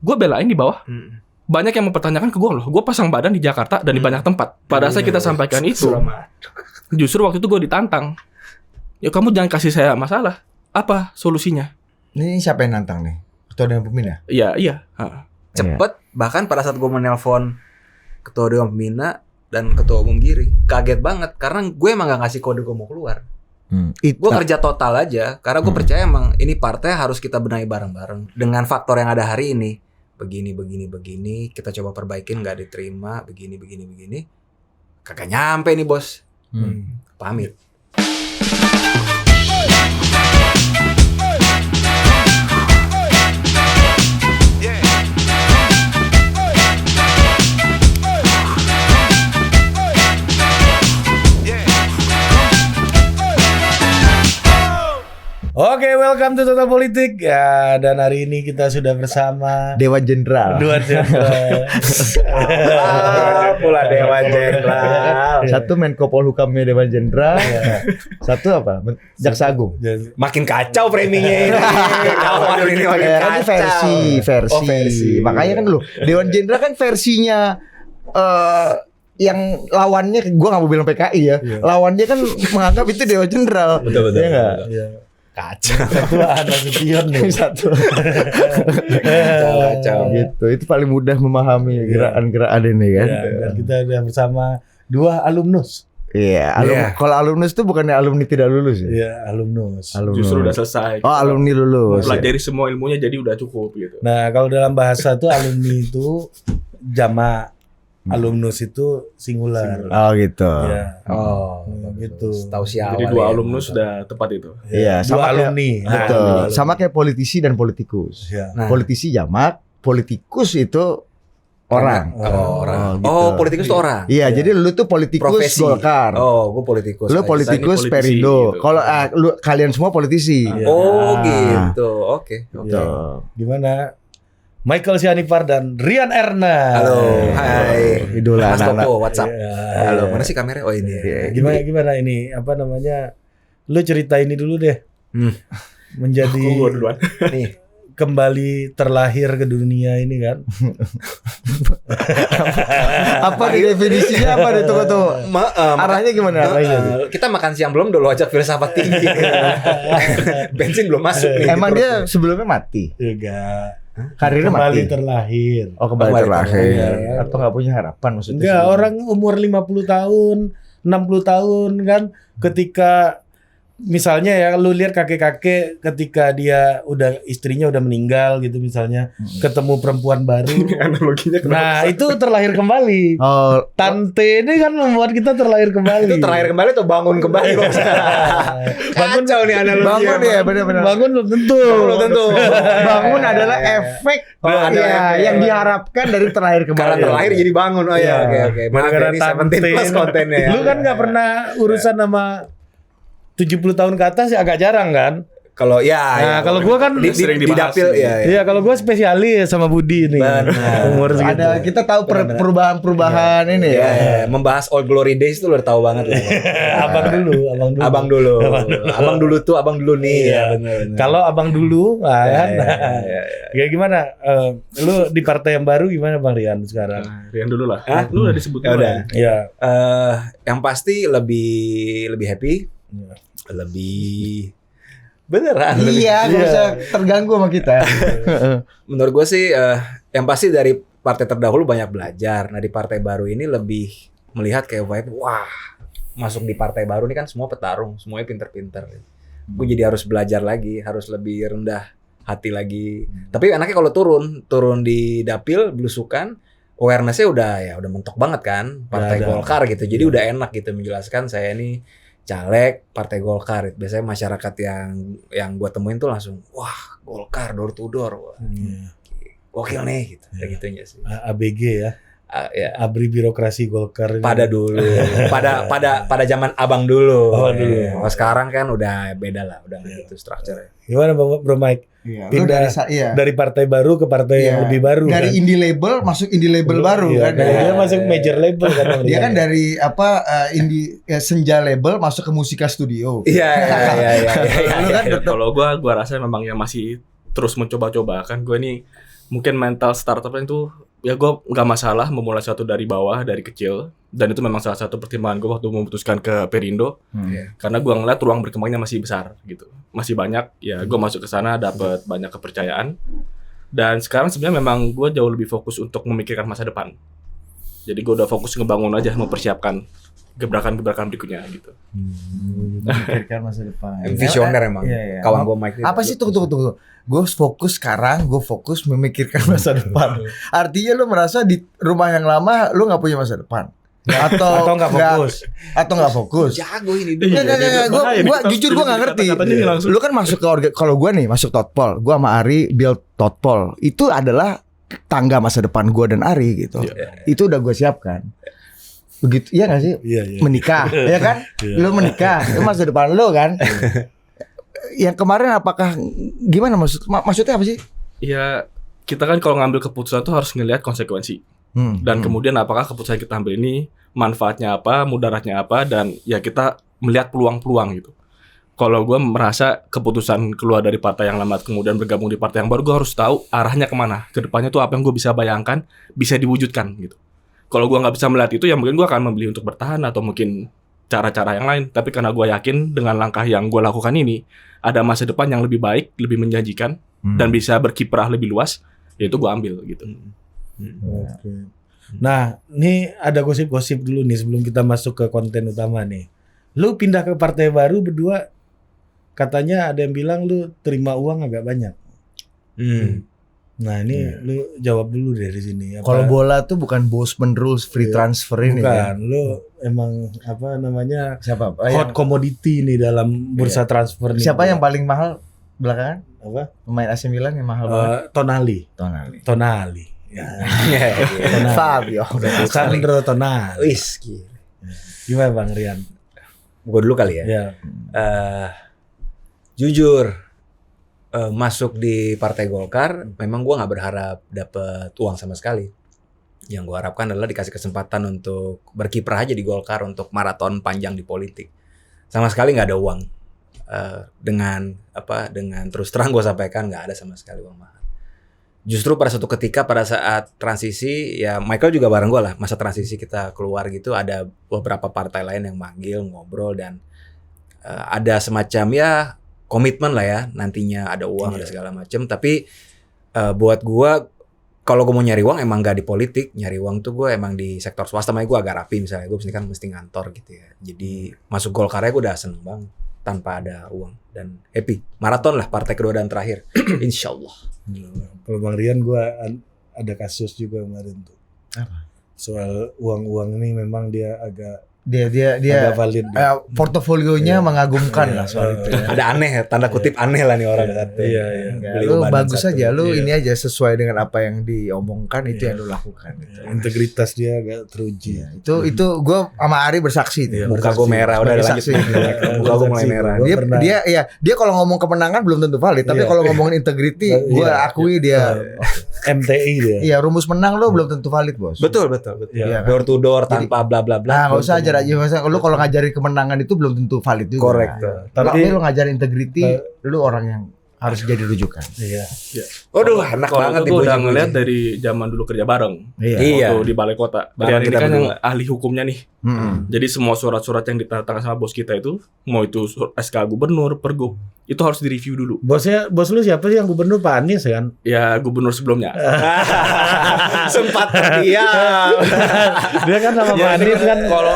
gue belain di bawah. Banyak yang mempertanyakan ke gue loh, gue pasang badan di Jakarta dan di banyak tempat. Pada saat kita sampaikan itu, justru waktu itu gue ditantang. Ya kamu jangan kasih saya masalah. Apa solusinya? Ini siapa yang nantang nih? Ketua Dewan Pembina? Iya. Cepet, bahkan pada saat gue menelpon Ketua Dewan Pembina dan Ketua Umum Giri, kaget banget karena gue emang gak ngasih kode gue mau keluar. Gue kerja total aja karena gue percaya emang ini partai harus kita benahi bareng-bareng dengan faktor yang ada hari ini. Begini kita coba perbaikin, nggak diterima, begini kagak nyampe nih bos. Pamit. Oke, welcome to Total Politik ya. Dan hari ini kita sudah bersama Dewan Jenderal. Pula Dewan Jenderal. Satu Menko Polhukamnya Dewan Jenderal. Satu apa? Jaksa Agung. Makin kacau framingnya ini. Kawan ini makin Ini kacau. versi. Makanya kan lu Dewan Jenderal kan versinya yang lawannya, gue nggak mau bilang PKI ya. Lawannya kan menganggap itu Dewan Jenderal. Betul. Iya nggak? Kacau. Satu ada Sution nih. Satu. Kacau. Gitu. Itu paling mudah memahami gerakan-gerakan ini kan. Ya, dan kita sudah bersama dua alumnus. Iya, kalau alumnus itu bukannya alumni tidak lulus ya? Iya, alumnus. Justru udah selesai. Oh, alumni lulus. Pelajari semua ilmunya jadi udah cukup gitu. Nah, kalau dalam bahasa itu alumni itu jamak. Alumnus itu singular. Oh gitu. Ya. Oh, gitu. Tahu siapa. Jadi dua alumnus sudah tepat itu. Iya, Dua sama alumni. Betul. Sama kayak politisi dan politikus. Ya. Nah. Politisi jamak, politikus itu orang. Orang. gitu. Oh, politikus itu orang. Iya, jadi lu tuh politikus Profesi. Golkar. Oh, gue politikus. Lu politikus Saya ini politisi, Perindo. gitu. Kalau kalian semua politisi. Iya. Oh, gitu. Oke. Gitu. Gimana? Michael Sianipar dan Rian Erna. Halo, hai. Idola Mas anak-anak. Toko, WhatsApp. Ya. Halo, mana sih kameranya? Oh ini. Gimana ini? Apa namanya? Lu cerita ini dulu deh. Menjadi Gue duluan. Nih, kembali terlahir ke dunia ini kan. Apa nih definisinya apa nih tuh? Arahnya gimana arahnya? Kita makan siang belum dulu ajak filsafat tinggi. Bensin belum masuk nih. Emang di perut. dia sebelumnya mati? Enggak. Karirnya Kembali mati? terlahir. Oh, kembali Kembali terlahir. terlahir. Atau nggak punya harapan maksudnya? Enggak, orang umur 50 tahun, 60 tahun kan ketika misalnya ya lu lihat kakek-kakek ketika dia udah istrinya udah meninggal gitu misalnya, ketemu perempuan baru. Analoginya Nah, itu terlahir kembali. Oh, Tante ini kan membuat kita terlahir kembali. Itu terakhir kembali atau bangun kembali bos? Bangun Kacau nih analogi. bangun ya benar-benar. Bangun belum tentu. Belum tentu. Bangun adalah efek ada efek. yang diharapkan dari terlahir kembali. Karena terlahir jadi bangun. Oh Iya. ya, oke. Maaf Gara-gara ini tante. 17 plus kontennya ya. Lu kan nggak pernah urusan sama 70 tahun ke atas ya agak jarang kan? Kalau ya, Nah, kalau gua kan sering di dibahas dapil sih. ya. Iya, kalau gua spesialis sama Budi nih. Benar. Umur segitu. Ada kita tahu perubahan-perubahan ini Ya, ya. membahas Old Glory Days itu lo udah tahu banget lah. Abang dulu. Abang dulu. Abang dulu nih. Iya. Ya, benar. Kalau abang dulu, nah, kan. Ya. Ya gimana? Lu di partai yang baru gimana Bang Rian sekarang? Nah, Rian dulu lah. Hah? Lu udah disebut Ya dulu udah. kan? Iya. Yang pasti lebih happy, lebih beneran. Iya, nggak usah terganggu sama kita. Menurut gue sih yang pasti dari partai terdahulu banyak belajar. Nah di partai baru ini lebih melihat kayak vibe, wah masuk di partai baru ini kan semua petarung, semuanya pinter-pinter. Gue jadi harus belajar lagi, harus lebih rendah hati lagi. Tapi enaknya kalau turun di dapil belusukan, awareness-nya udah mentok banget kan, partai Ada. Golkar gitu. Jadi udah enak gitu menjelaskan saya ini caleg partai Golkar. Biasanya masyarakat yang gue temuin tuh langsung, wah Golkar door to door, wah, gokil nih gitu. Kayak gitunya sih. ABG ya. Ya. Abri birokrasi Golkar ini. Pada dulu, pada zaman abang dulu. Oh, dulu. Kalau sekarang kan udah beda lah, udah gitu strukturnya. Gimana Bro Mike? Iya, lu Pindah iya. dari partai baru ke partai yang lebih baru. Dari kan? indie label masuk indie label baru Iya, kan. Dia masuk major label kan. Bang Dia Rian? kan dari indie senja label masuk ke musika studio. Iya. Lu kan Ya, tetap kalau gua rasa memang yang masih terus mencoba-coba kan. Gue nih mungkin mental startupnya itu ya gue nggak masalah memulai sesuatu dari bawah dari kecil, dan itu memang salah satu pertimbangan gue waktu memutuskan ke Perindo. Karena gue ngeliat ruang berkembangnya masih besar gitu, masih banyak ya. Gue masuk ke sana dapat banyak kepercayaan, dan sekarang sebenarnya memang gue jauh lebih fokus untuk memikirkan masa depan. Jadi gue udah fokus ngebangun aja, mempersiapkan gebrakan-gebrakan berikutnya gitu. Memikirkan masa depan. Visioner emang. Iya. Kawan gue Mike. Apa sih tunggu. Gue fokus sekarang, gue fokus memikirkan masa depan. Artinya lu merasa di rumah yang lama lu nggak punya masa depan? Atau nggak fokus? Atau nggak fokus? Jago ini. Nggak. Gue jujur gue nggak ngerti. Lu kan masuk ke kalau gue nih masuk Totpol, gue sama Ari build Totpol. Itu adalah tangga masa depan gue dan Ari gitu. Itu udah gue siapkan. Begitu, iya gak sih? Iya. Menikah, ya kan? Lu menikah, itu masa depan lu kan? Yang kemarin apakah gimana maksudnya apa sih? Ya kita kan kalau ngambil keputusan tuh harus ngelihat konsekuensi. Dan kemudian apakah keputusan yang kita ambil ini manfaatnya apa, mudaratnya apa, dan ya kita melihat peluang-peluang gitu. Kalau gue merasa keputusan keluar dari partai yang lama kemudian bergabung di partai yang baru, gue harus tahu arahnya kemana. Kedepannya tuh apa yang gue bisa bayangkan, bisa diwujudkan gitu. Kalau gue nggak bisa melihat itu, ya mungkin gue akan memilih untuk bertahan atau mungkin cara-cara yang lain. Tapi karena gue yakin dengan langkah yang gue lakukan ini, ada masa depan yang lebih baik, lebih menjanjikan, dan bisa berkiprah lebih luas, ya itu gue ambil gitu. Oke. Nah, ini ada gosip-gosip dulu nih sebelum kita masuk ke konten utama nih. Lu pindah ke partai baru berdua, katanya ada yang bilang lu terima uang agak banyak. Nah, ini lu jawab dulu dari sini. Kalau bola tuh bukan Bosman rules free transfer ini bukan, kan? lu emang apa namanya Siapa? hot commodity nih dalam bursa transfer nih. Siapa yang paling mahal belakangan? apa? Pemain AC Milan yang mahal banget? Tonali. Ya. Fabio. Sandro Tonali. Wis. Gimana Bang Rian? Gue dulu kali ya. Ya. Jujur, masuk di Partai Golkar, memang gue nggak berharap dapet uang sama sekali. Yang gue harapkan adalah dikasih kesempatan untuk berkiprah aja di Golkar untuk maraton panjang di politik. Sama sekali nggak ada uang. Dengan terus terang gue sampaikan nggak ada sama sekali uang mahal. Justru pada suatu ketika pada saat transisi, ya Michael juga bareng gue lah, masa transisi kita keluar gitu, ada beberapa partai lain yang manggil ngobrol dan ada semacam ya komitmen lah ya, nantinya ada uang, ada segala macam. Tapi buat gue, kalau gue mau nyari uang emang gak di politik. Nyari uang tuh gue emang di sektor swasta. Makanya gue agak rapi, misalnya gue mesti ngantor gitu ya. Jadi masuk Golkarnya gue udah seneng banget tanpa ada uang. Dan happy, maraton lah partai kedua dan terakhir. Insyaallah. Kalau Bang Rian gue ada kasus juga kemarin tuh. Apa? Soal uang-uang ini memang dia agak Dia valid. portofolionya mengagumkan lah soal itu. Ada aneh, tanda kutip aneh lah nih orang. Iya. Lu bagus aja, lu ini aja sesuai dengan apa yang diomongkan itu yang lu lakukan. Gitu. Integritas dia agak teruji. Itu gue sama Ari bersaksi tuh. Muka gue merah, udah lanjut. Muka gue mulai merah. Dia kalau ngomong kemenangan belum tentu valid, tapi kalau ngomongin integriti, gue akui dia MTI dia. Iya, rumus menang lo belum tentu valid, Bos. Betul. Iya, Door to door tanpa bla bla bla. Nah, enggak usah ajar aja. Lu kalau ngajarin kemenangan itu belum tentu valid juga. Correct. Tapi lu ngajarin integriti, lu orang yang harus jadi rujukan. Iya. Waduh, enak banget gue udah ngeliat dari zaman dulu kerja bareng. Iya. Waktu di balai kota. Bareng Rian ini kita kan berdua. yang ahli hukumnya nih. Jadi semua surat-surat yang ditandatangani sama bos kita itu, mau itu SK gubernur, pergub, itu harus direview dulu. Bos lu siapa sih yang gubernur? Pak Anies kan? Ya gubernur sebelumnya. Sempat terdiam. Dia kan sama Pak Anies kan. Kalau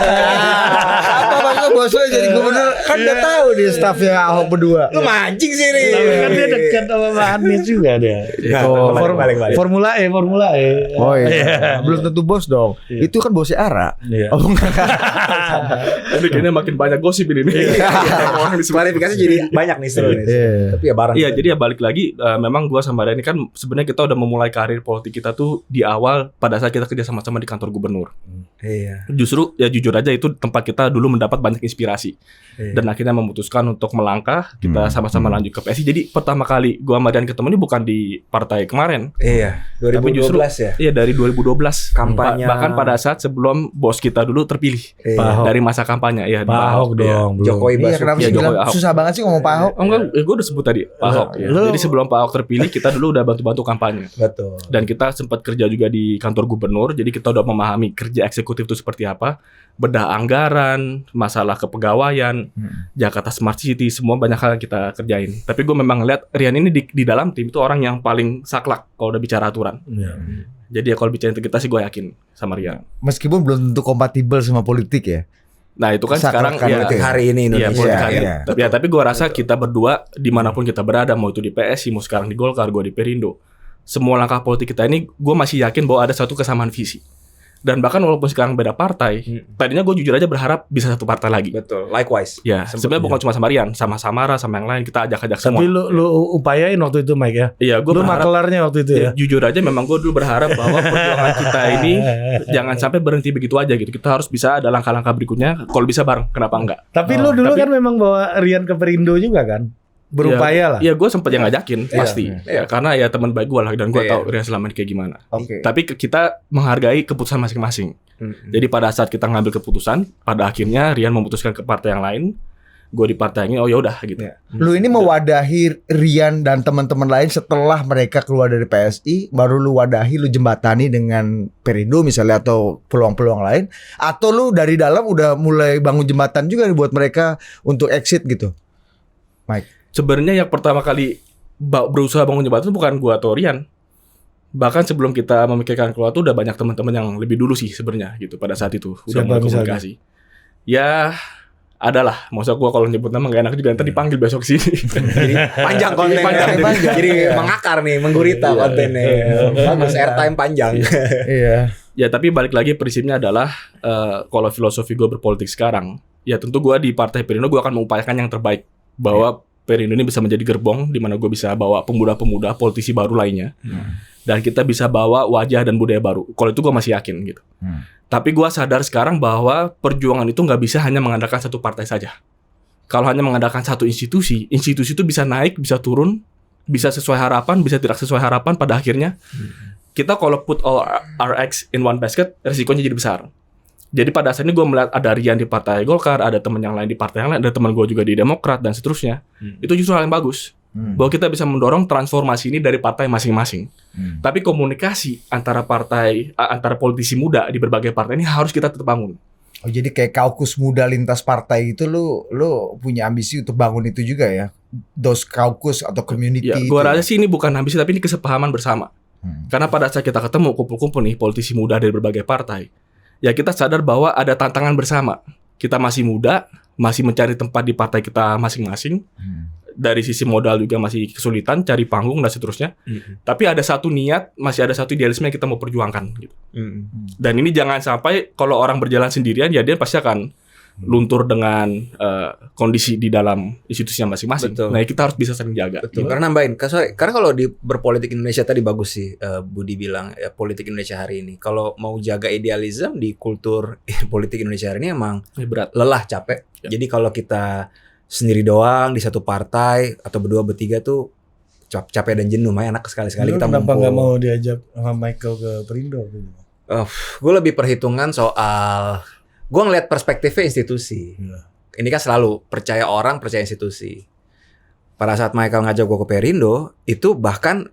Apa bangga bos lu jadi gubernur? Kan udah tahu dia stafnya Ahok berdua. lu mancing sih nih. Tapi kan dia dekat sama Pak Anies juga dia. Balik. Formula E. Oh iya. Belum tentu bos dong. Itu kan bosnya Ara. Iya. Oh enggak. Tapi kayaknya makin banyak gosip ini nih. Orang diskualifikasi jadi banyak nih seru nih. Tapi ya bareng. Iya, jadi ya balik lagi, memang gua sama Rian ini kan sebenarnya kita udah memulai karir politik kita tuh di awal pada saat kita kerja sama-sama di kantor gubernur. Iya. Justru ya jujur aja itu tempat kita dulu mendapat banyak inspirasi. Dan akhirnya memutuskan untuk melangkah, kita sama-sama lanjut ke PSI. Jadi pertama kali gua sama Rian ketemu ini bukan di partai kemarin. Iya, 2012 Tapi justru, ya. Iya, dari 2012. Kampanye. Bahkan pada saat sebelum bos kita dulu terpilih. Iya. Dari masa kampanye. Iya, Pak Ahok dong. belum. Jokowi Iya, Basuki. kenapa Iya, sih bilang Jokowi Ahok. susah banget sih ngomong Pak Ahok? Oh enggak, gue udah sebut tadi Pak Ahok. Ya. Lu- Jadi sebelum Pak Ahok terpilih, kita dulu udah bantu-bantu kampanye. Betul. Dan kita sempat kerja juga di kantor gubernur. Jadi kita udah memahami kerja eksekutif itu seperti apa. Bedah anggaran, masalah kepegawaian, Jakarta Smart City, semua banyak hal yang kita kerjain. Tapi gue memang ngeliat Rian ini di dalam tim itu orang yang paling saklek kalau udah bicara aturan. Iya. Jadi ya kalau bicara integritas sih gue yakin sama Rian. Meskipun belum tentu kompatibel sama politik ya. Nah itu kan Saklek sekarang kan ya, itu ya. Hari ini Iya, Indonesia. politik Iya, hari. iya. Tapi gue rasa kita berdua dimanapun kita berada, mau itu di PSI, mau sekarang di Golkar, gue di Perindo, semua langkah politik kita ini, gue masih yakin bahwa ada satu kesamaan visi. Dan bahkan walaupun sekarang beda partai, tadinya gue jujur aja berharap bisa satu partai lagi. Betul. Likewise. Ya, sebenarnya bukan cuma sama Rian, sama Samara, sama yang lain, kita ajak-ajak semua. Tapi lu upayain waktu itu Mike ya. Iya, gue Lu berharap. makelarnya waktu itu ya. Jujur aja, memang gue dulu berharap bahwa perjuangan kita ini jangan sampai berhenti begitu aja gitu. Kita harus bisa ada langkah-langkah berikutnya. Kalau bisa bareng, kenapa enggak? Tapi lu dulu tapi- kan memang bawa Rian ke Perindo juga kan? Berupaya lah. Iya, gue sempat yang ngajakin pasti. Iya. Ya, karena ya teman baik gue lah dan gue Iya. tahu Rian selama ini kayak gimana. Oke. Tapi kita menghargai keputusan masing-masing. Jadi pada saat kita ngambil keputusan, pada akhirnya Rian memutuskan ke partai yang lain, gue di partai ini, oh ya udah gitu. Ya. Lu ini mewadahi Rian dan teman-teman lain setelah mereka keluar dari PSI, baru lu wadahi, lu jembatani dengan Perindo misalnya atau peluang-peluang lain, atau lu dari dalam udah mulai bangun jembatan juga nih buat mereka untuk exit gitu, Mike? Sebenarnya yang pertama kali berusaha bangun jembatan itu bukan gue atau Rian. Bahkan sebelum kita memikirkan keluar tuh udah banyak teman-teman yang lebih dulu sih sebenarnya gitu pada saat itu udah Siapa mulai misalnya? komunikasi. Ya adalah, maksud gue kalau nyebut nama gak enak juga ntar dipanggil besok sini. Jadi panjang kontennya. Panjang. Jadi Iya. mengakar nih, menggurita Iya. kontennya. Bagus, airtime panjang. Iya. Ya tapi balik lagi prinsipnya adalah kalau filosofi gue berpolitik sekarang, ya tentu gue di Partai Perindo gue akan mengupayakan yang terbaik bahwa Perindo ini bisa menjadi gerbong di mana gue bisa bawa pemuda-pemuda, politisi baru lainnya, dan kita bisa bawa wajah dan budaya baru. Kalau itu gue masih yakin gitu. Tapi gue sadar sekarang bahwa perjuangan itu nggak bisa hanya mengandalkan satu partai saja. Kalau hanya mengandalkan satu institusi, institusi itu bisa naik, bisa turun, bisa sesuai harapan, bisa tidak sesuai harapan. Pada akhirnya kita kalau put all our eggs in one basket, resikonya jadi besar. Jadi pada saat ini gue melihat ada Rian di Partai Golkar, ada teman yang lain di partai yang lain, ada teman gue juga di Demokrat dan seterusnya. Itu justru hal yang bagus. Bahwa kita bisa mendorong transformasi ini dari partai masing-masing. Tapi komunikasi antara partai, antara politisi muda di berbagai partai ini harus kita tetap bangun. Oh, jadi kayak kaukus muda lintas partai itu lu punya ambisi untuk bangun itu juga ya? Those kaukus atau community Ya, itu gue ya? rasa sih ini bukan ambisi tapi ini kesepahaman bersama. Karena pada saat kita ketemu kumpul-kumpul nih politisi muda dari berbagai partai, ya kita sadar bahwa ada tantangan bersama. Kita masih muda, masih mencari tempat di partai kita masing-masing. Dari sisi modal juga masih kesulitan, cari panggung dan seterusnya. Tapi ada satu niat, masih ada satu idealisme yang kita mau perjuangkan gitu. Dan ini jangan sampai kalau orang berjalan sendirian, ya dia pasti akan luntur dengan kondisi di dalam institusinya masing-masing. Betul. Nah, kita harus bisa saling jaga. Betul. Karena nambahin, karena kalau di berpolitik Indonesia tadi bagus sih Budi bilang ya, politik Indonesia hari ini. Kalau mau jaga idealisme di kultur politik Indonesia hari ini emang Berat. lelah, capek. Ya. Jadi kalau kita sendiri doang di satu partai atau berdua bertiga tuh capek dan jenuh. Makanya enak sekali-sekali Lu kita kenapa ngumpul. nggak mau diajak sama Michael ke Perindo? Gue lebih perhitungan soal gue ngelihat perspektifnya institusi. Ini kan selalu percaya orang, percaya institusi. Pada saat Michael ngajak gue ke Perindo, itu bahkan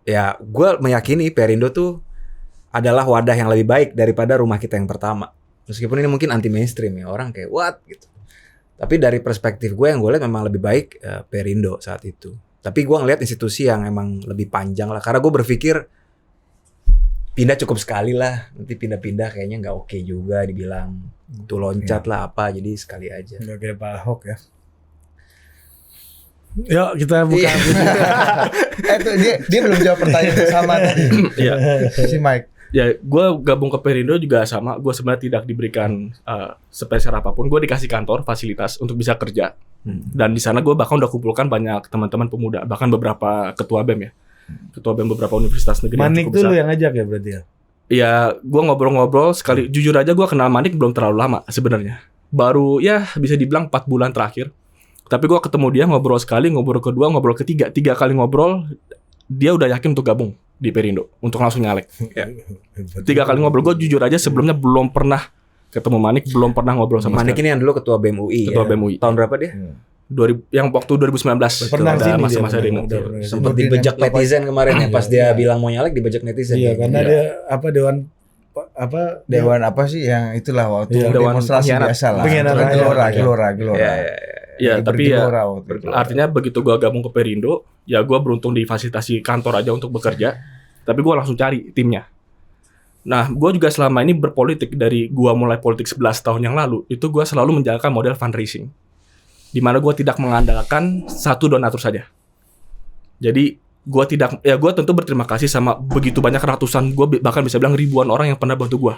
ya gue meyakini Perindo tuh adalah wadah yang lebih baik daripada rumah kita yang pertama. Meskipun ini mungkin anti mainstream ya, orang kayak what gitu. Tapi dari perspektif gue yang gue lihat memang lebih baik Perindo saat itu. Tapi gue ngelihat institusi yang emang lebih panjang lah. Karena gue berpikir pindah cukup sekali lah. Nanti pindah-pindah kayaknya nggak oke juga dibilang. Tuh loncat lah apa. Jadi sekali aja. Nggak kayak Pak Ahok ya. Yuk kita buka. Tuh, dia belum jawab pertanyaan yang sama tadi. Iya. Si Mike. Ya, gue gabung ke Perindo juga sama. Gue sebenarnya tidak diberikan spesial apapun. Gue dikasih kantor, fasilitas untuk bisa kerja. Dan di sana gue bahkan udah kumpulkan banyak teman-teman pemuda, bahkan beberapa ketua BEM ya, ketua BEM beberapa universitas negeri. Manik yang cukup tuh lu besar. yang ngajak ya berarti ya? Ya, gue ngobrol-ngobrol sekali. Jujur aja gue kenal Manik belum terlalu lama sebenarnya. Baru ya bisa dibilang 4 bulan terakhir. Tapi gue ketemu dia ngobrol sekali, ngobrol kedua, ngobrol ketiga. 3 kali ngobrol, dia udah yakin untuk gabung di Perindo. Untuk langsung nyalek. Ya. 3 kali ngobrol. Gue jujur aja sebelumnya belum pernah ketemu Manik, belum pernah ngobrol sama Manik ini yang dulu ketua BEM UI. Ketua BEM UI. Tahun berapa dia? Yang waktu 2019. Pernah ada sini masa-masa dia, demo. Sempat dibejak netizen kemarin ya pas dia bilang mau nyalek dibejak netizen. Iya, karena dia Dewan apa sih yang itulah waktu Dewan demonstrasi biasa lah. Gelora. Ya, tapi ya artinya begitu gua gabung ke Perindo, ya gua beruntung difasilitasi kantor aja untuk bekerja. Tapi gua langsung cari timnya. Nah, gua juga selama ini berpolitik dari gua mulai politik 11 tahun yang lalu, itu gua selalu menjalankan model fundraising. Di mana gue tidak mengandalkan satu donatur saja. Jadi gue tentu berterima kasih sama begitu banyak ratusan, gue bahkan bisa bilang ribuan orang yang pernah bantu gue,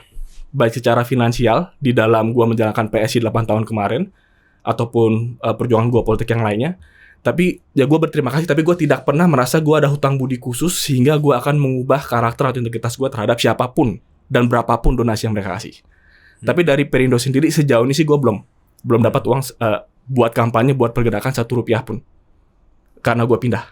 baik secara finansial di dalam gue menjalankan PSI 8 tahun kemarin, ataupun perjuangan gue politik yang lainnya. Tapi ya gue berterima kasih, tapi gue tidak pernah merasa gue ada hutang budi khusus sehingga gue akan mengubah karakter atau integritas gue terhadap siapapun dan berapapun donasi yang mereka kasih. Tapi dari Perindo sendiri sejauh ini sih gue belum dapat uang buat kampanye, buat pergerakan Rp1 pun, karena gue pindah.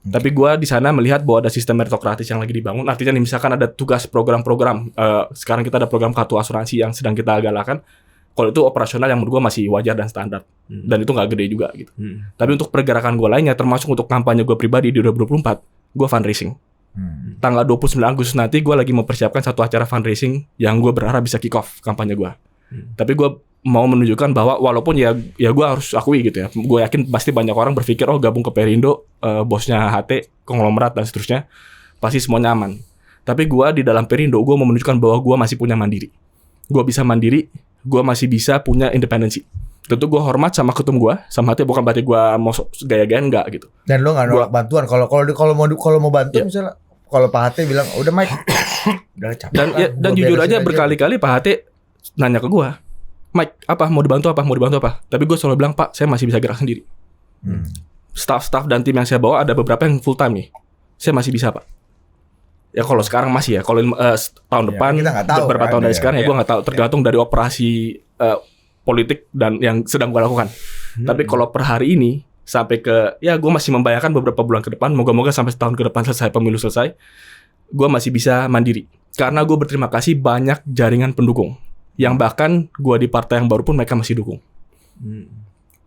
Tapi gue di sana melihat bahwa ada sistem meritokratis yang lagi dibangun. Artinya nih, misalkan ada tugas program-program, sekarang kita ada program kartu asuransi yang sedang kita galakan. Kalau itu operasional yang menurut gue masih wajar dan standar, dan itu nggak gede juga gitu. Tapi untuk pergerakan gue lainnya, termasuk untuk kampanye gue pribadi di 2024, gue fundraising. Tanggal 29 Agustus nanti gue lagi mempersiapkan satu acara fundraising yang gue berharap bisa kick off kampanye gue. Tapi gue mau menunjukkan bahwa walaupun ya gue harus akui gitu ya, gue yakin pasti banyak orang berpikir gabung ke Perindo, bosnya HT, konglomerat dan seterusnya, pasti semua nyaman. Tapi gue di dalam Perindo gue mau menunjukkan bahwa gue masih punya mandiri, gue bisa mandiri, gue masih bisa punya independensi. Tentu gue hormat sama ketum gue, sama HT, bukan berarti gue mau gaya-gayaan, enggak gitu. Dan lo nggak nolak bantuan kalau mau bantu misalnya, kalau Pak HT bilang udah Mike, udah capek. Dan jujur aja berkali-kali Pak HT nanya ke gue, Mike, mau dibantu apa? Tapi gue selalu bilang, Pak, saya masih bisa gerak sendiri. Staff dan tim yang saya bawa ada beberapa yang full time nih. Saya masih bisa, Pak. Ya kalau sekarang masih ya. Kalau tahun depan, beberapa tahun dari sekarang gue nggak tahu. Tergantung dari operasi politik dan yang sedang gue lakukan. Tapi kalau per hari ini sampai ke, gue masih membayangkan beberapa bulan ke depan. Moga-moga sampai setahun ke depan pemilu selesai, gue masih bisa mandiri. Karena gue berterima kasih banyak jaringan pendukung. Yang bahkan gue di partai yang baru pun mereka masih dukung.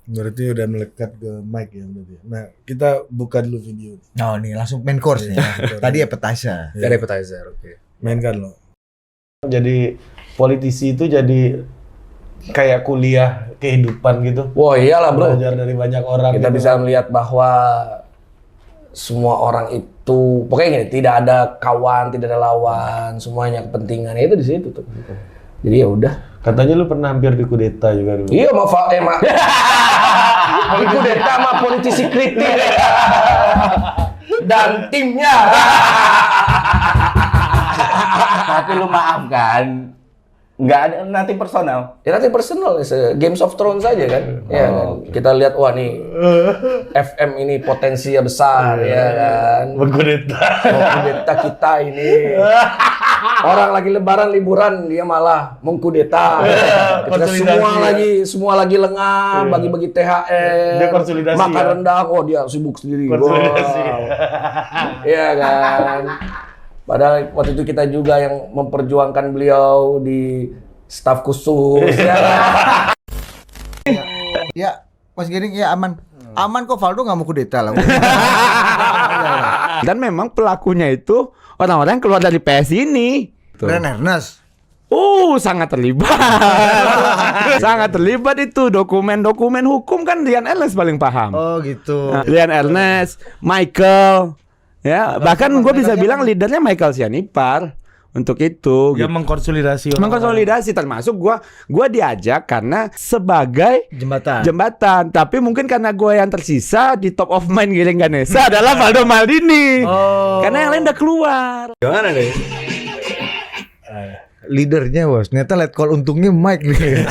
Berarti udah melekat ke Mike ya berarti. Nah, kita buka dulu video. Oh nih langsung main course nih. Tadi appetizer. Dari appetizer, oke. Mainkan lo. Jadi politisi itu jadi kayak kuliah kehidupan gitu. Wah iyalah bro. Belajar dari banyak orang. Kita gitu. bisa melihat bahwa semua orang itu pokoknya gini, tidak ada kawan, tidak ada lawan, semuanya kepentingan itu di situ tuh. Jadi ya udah. Katanya lu pernah hampir dikudeta juga dulu. Iya, mak. Dikudeta sama politisi kritik dan timnya. Tapi lu maafkan, nggak ada nanti personal. Ya nanti personal, Games of Thrones saja kan. Ya kan. Kita lihat wah nih FM ini potensinya besar ya kan. Mengkudeta kita ini. Orang lagi lebaran liburan dia malah mengkudeta. Kita semua lagi lengah, bagi-bagi THR. Dia konsolidasi. Makan rendang, dia sibuk sendiri. Konsolidasi. Iya kan. Padahal waktu itu kita juga yang memperjuangkan beliau di staf khusus. Ya, Mas Giring ya aman. Aman kok, Valdo nggak mau kudeta lah. Dan memang pelakunya itu orang-orang yang keluar dari PS ini. Ren Ernest. Sangat terlibat. Sangat terlibat itu dokumen-dokumen hukum kan Rian Ernest paling paham. Oh gitu. Rian Ernest, Michael, ya bahkan gue bisa bilang leadernya Michael Sianipar untuk itu. Dia gitu. mengkonsolidasi Termasuk gue diajak karena sebagai jembatan. Tapi mungkin karena gue yang tersisa di top of mind Giring Ganesa adalah Valdo Maldini. Karena yang lain udah keluar. Gimana nih? Leadernya bos, ternyata let call untungnya Mike nih.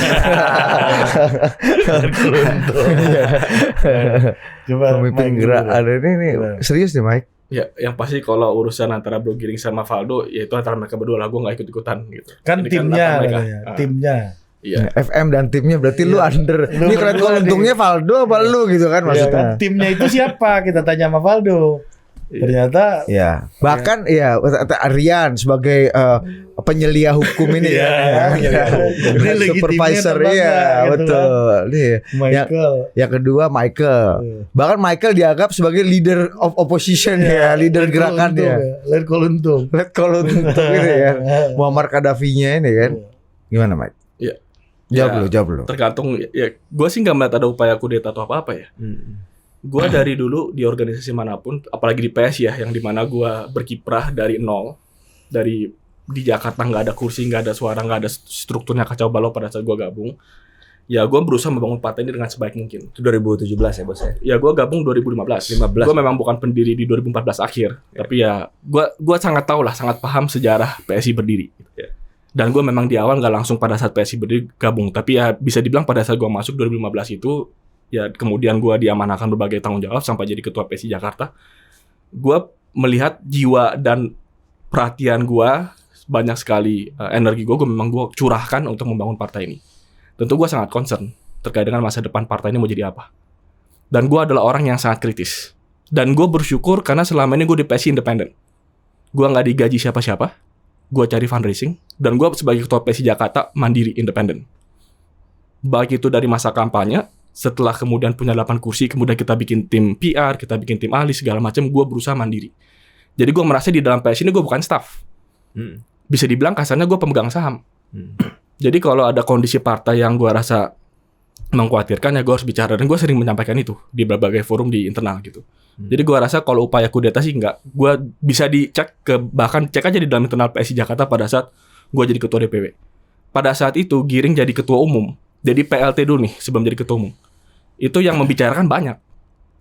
Coba Pemimpin gerak ada ini serius nih Mike. Ya, yang pasti kalau urusan antara Bro Giring sama Valdo, ya itu antara mereka berdua lah, gue nggak ikut-ikutan gitu. Kan Ini timnya, antara mereka. katanya. Timnya. Iya. FM dan timnya berarti lu under. Lu Ini keren berdua kalau untungnya Valdo apa lu gitu kan Iya maksudnya. kan? Timnya itu siapa? Kita tanya sama Valdo. Ternyata Ya, bahkan ya Rian sebagai penyelia hukum ini Iya, ya, Ini lagi supervisor timnya iya terbangga, gitu betul. Nih, Michael. yang kedua Michael. Bahkan Michael dianggap sebagai leader of opposition ya, leader gerakan ya. Lihat Koluntung. Let kalau untuk gitu ya. Muammar Gaddafi-nya ini kan. Gimana, Mike? Iya. Jawab lu. Tergantung ya, gue sih nggak melihat ada upaya kudeta atau apa-apa ya. Gue dari dulu di organisasi manapun, apalagi di PS ya, yang dimana gue berkiprah dari nol, dari di Jakarta nggak ada kursi, nggak ada suara, nggak ada strukturnya kacau balau pada saat gue gabung. Ya gue berusaha membangun partai ini dengan sebaik mungkin. Itu 2017 ya bos ya. Ya gue gabung 2015. Gue memang bukan pendiri di 2014 akhir, tapi ya gue sangat tahu lah, sangat paham sejarah PSI berdiri. Dan gue memang di awal nggak langsung pada saat PSI berdiri gabung, tapi ya bisa dibilang pada saat gue masuk 2015 itu, ya kemudian gue diamanahkan berbagai tanggung jawab sampai jadi ketua PSI Jakarta. Gue melihat jiwa dan perhatian gue, banyak sekali energi gue memang gue curahkan untuk membangun partai ini. Tentu gue sangat concern terkait dengan masa depan partai ini mau jadi apa. Dan gue adalah orang yang sangat kritis. Dan gue bersyukur karena selama ini gue di PSI independen. Gue nggak digaji siapa-siapa. Gue cari fundraising. Dan gue sebagai ketua PSI Jakarta mandiri independen. Baik itu dari masa kampanye, setelah kemudian punya 8 kursi, kemudian kita bikin tim PR, kita bikin tim ahli, segala macam, gue berusaha mandiri. Jadi gue merasa di dalam PSI ini gue bukan staff. Bisa dibilang kasarnya gue pemegang saham. Jadi kalau ada kondisi partai yang gue rasa mengkhawatirkan, ya gue harus bicara. Dan gue sering menyampaikan itu di berbagai forum di internal gitu. Jadi gue rasa kalau upaya kudeta sih enggak. Gue bisa dicek bahkan cek aja di dalam internal PSI Jakarta pada saat gue jadi ketua DPW. Pada saat itu Giring jadi ketua umum. Jadi PLT dulu nih sebelum jadi ketua umum. Itu yang membicarakan banyak.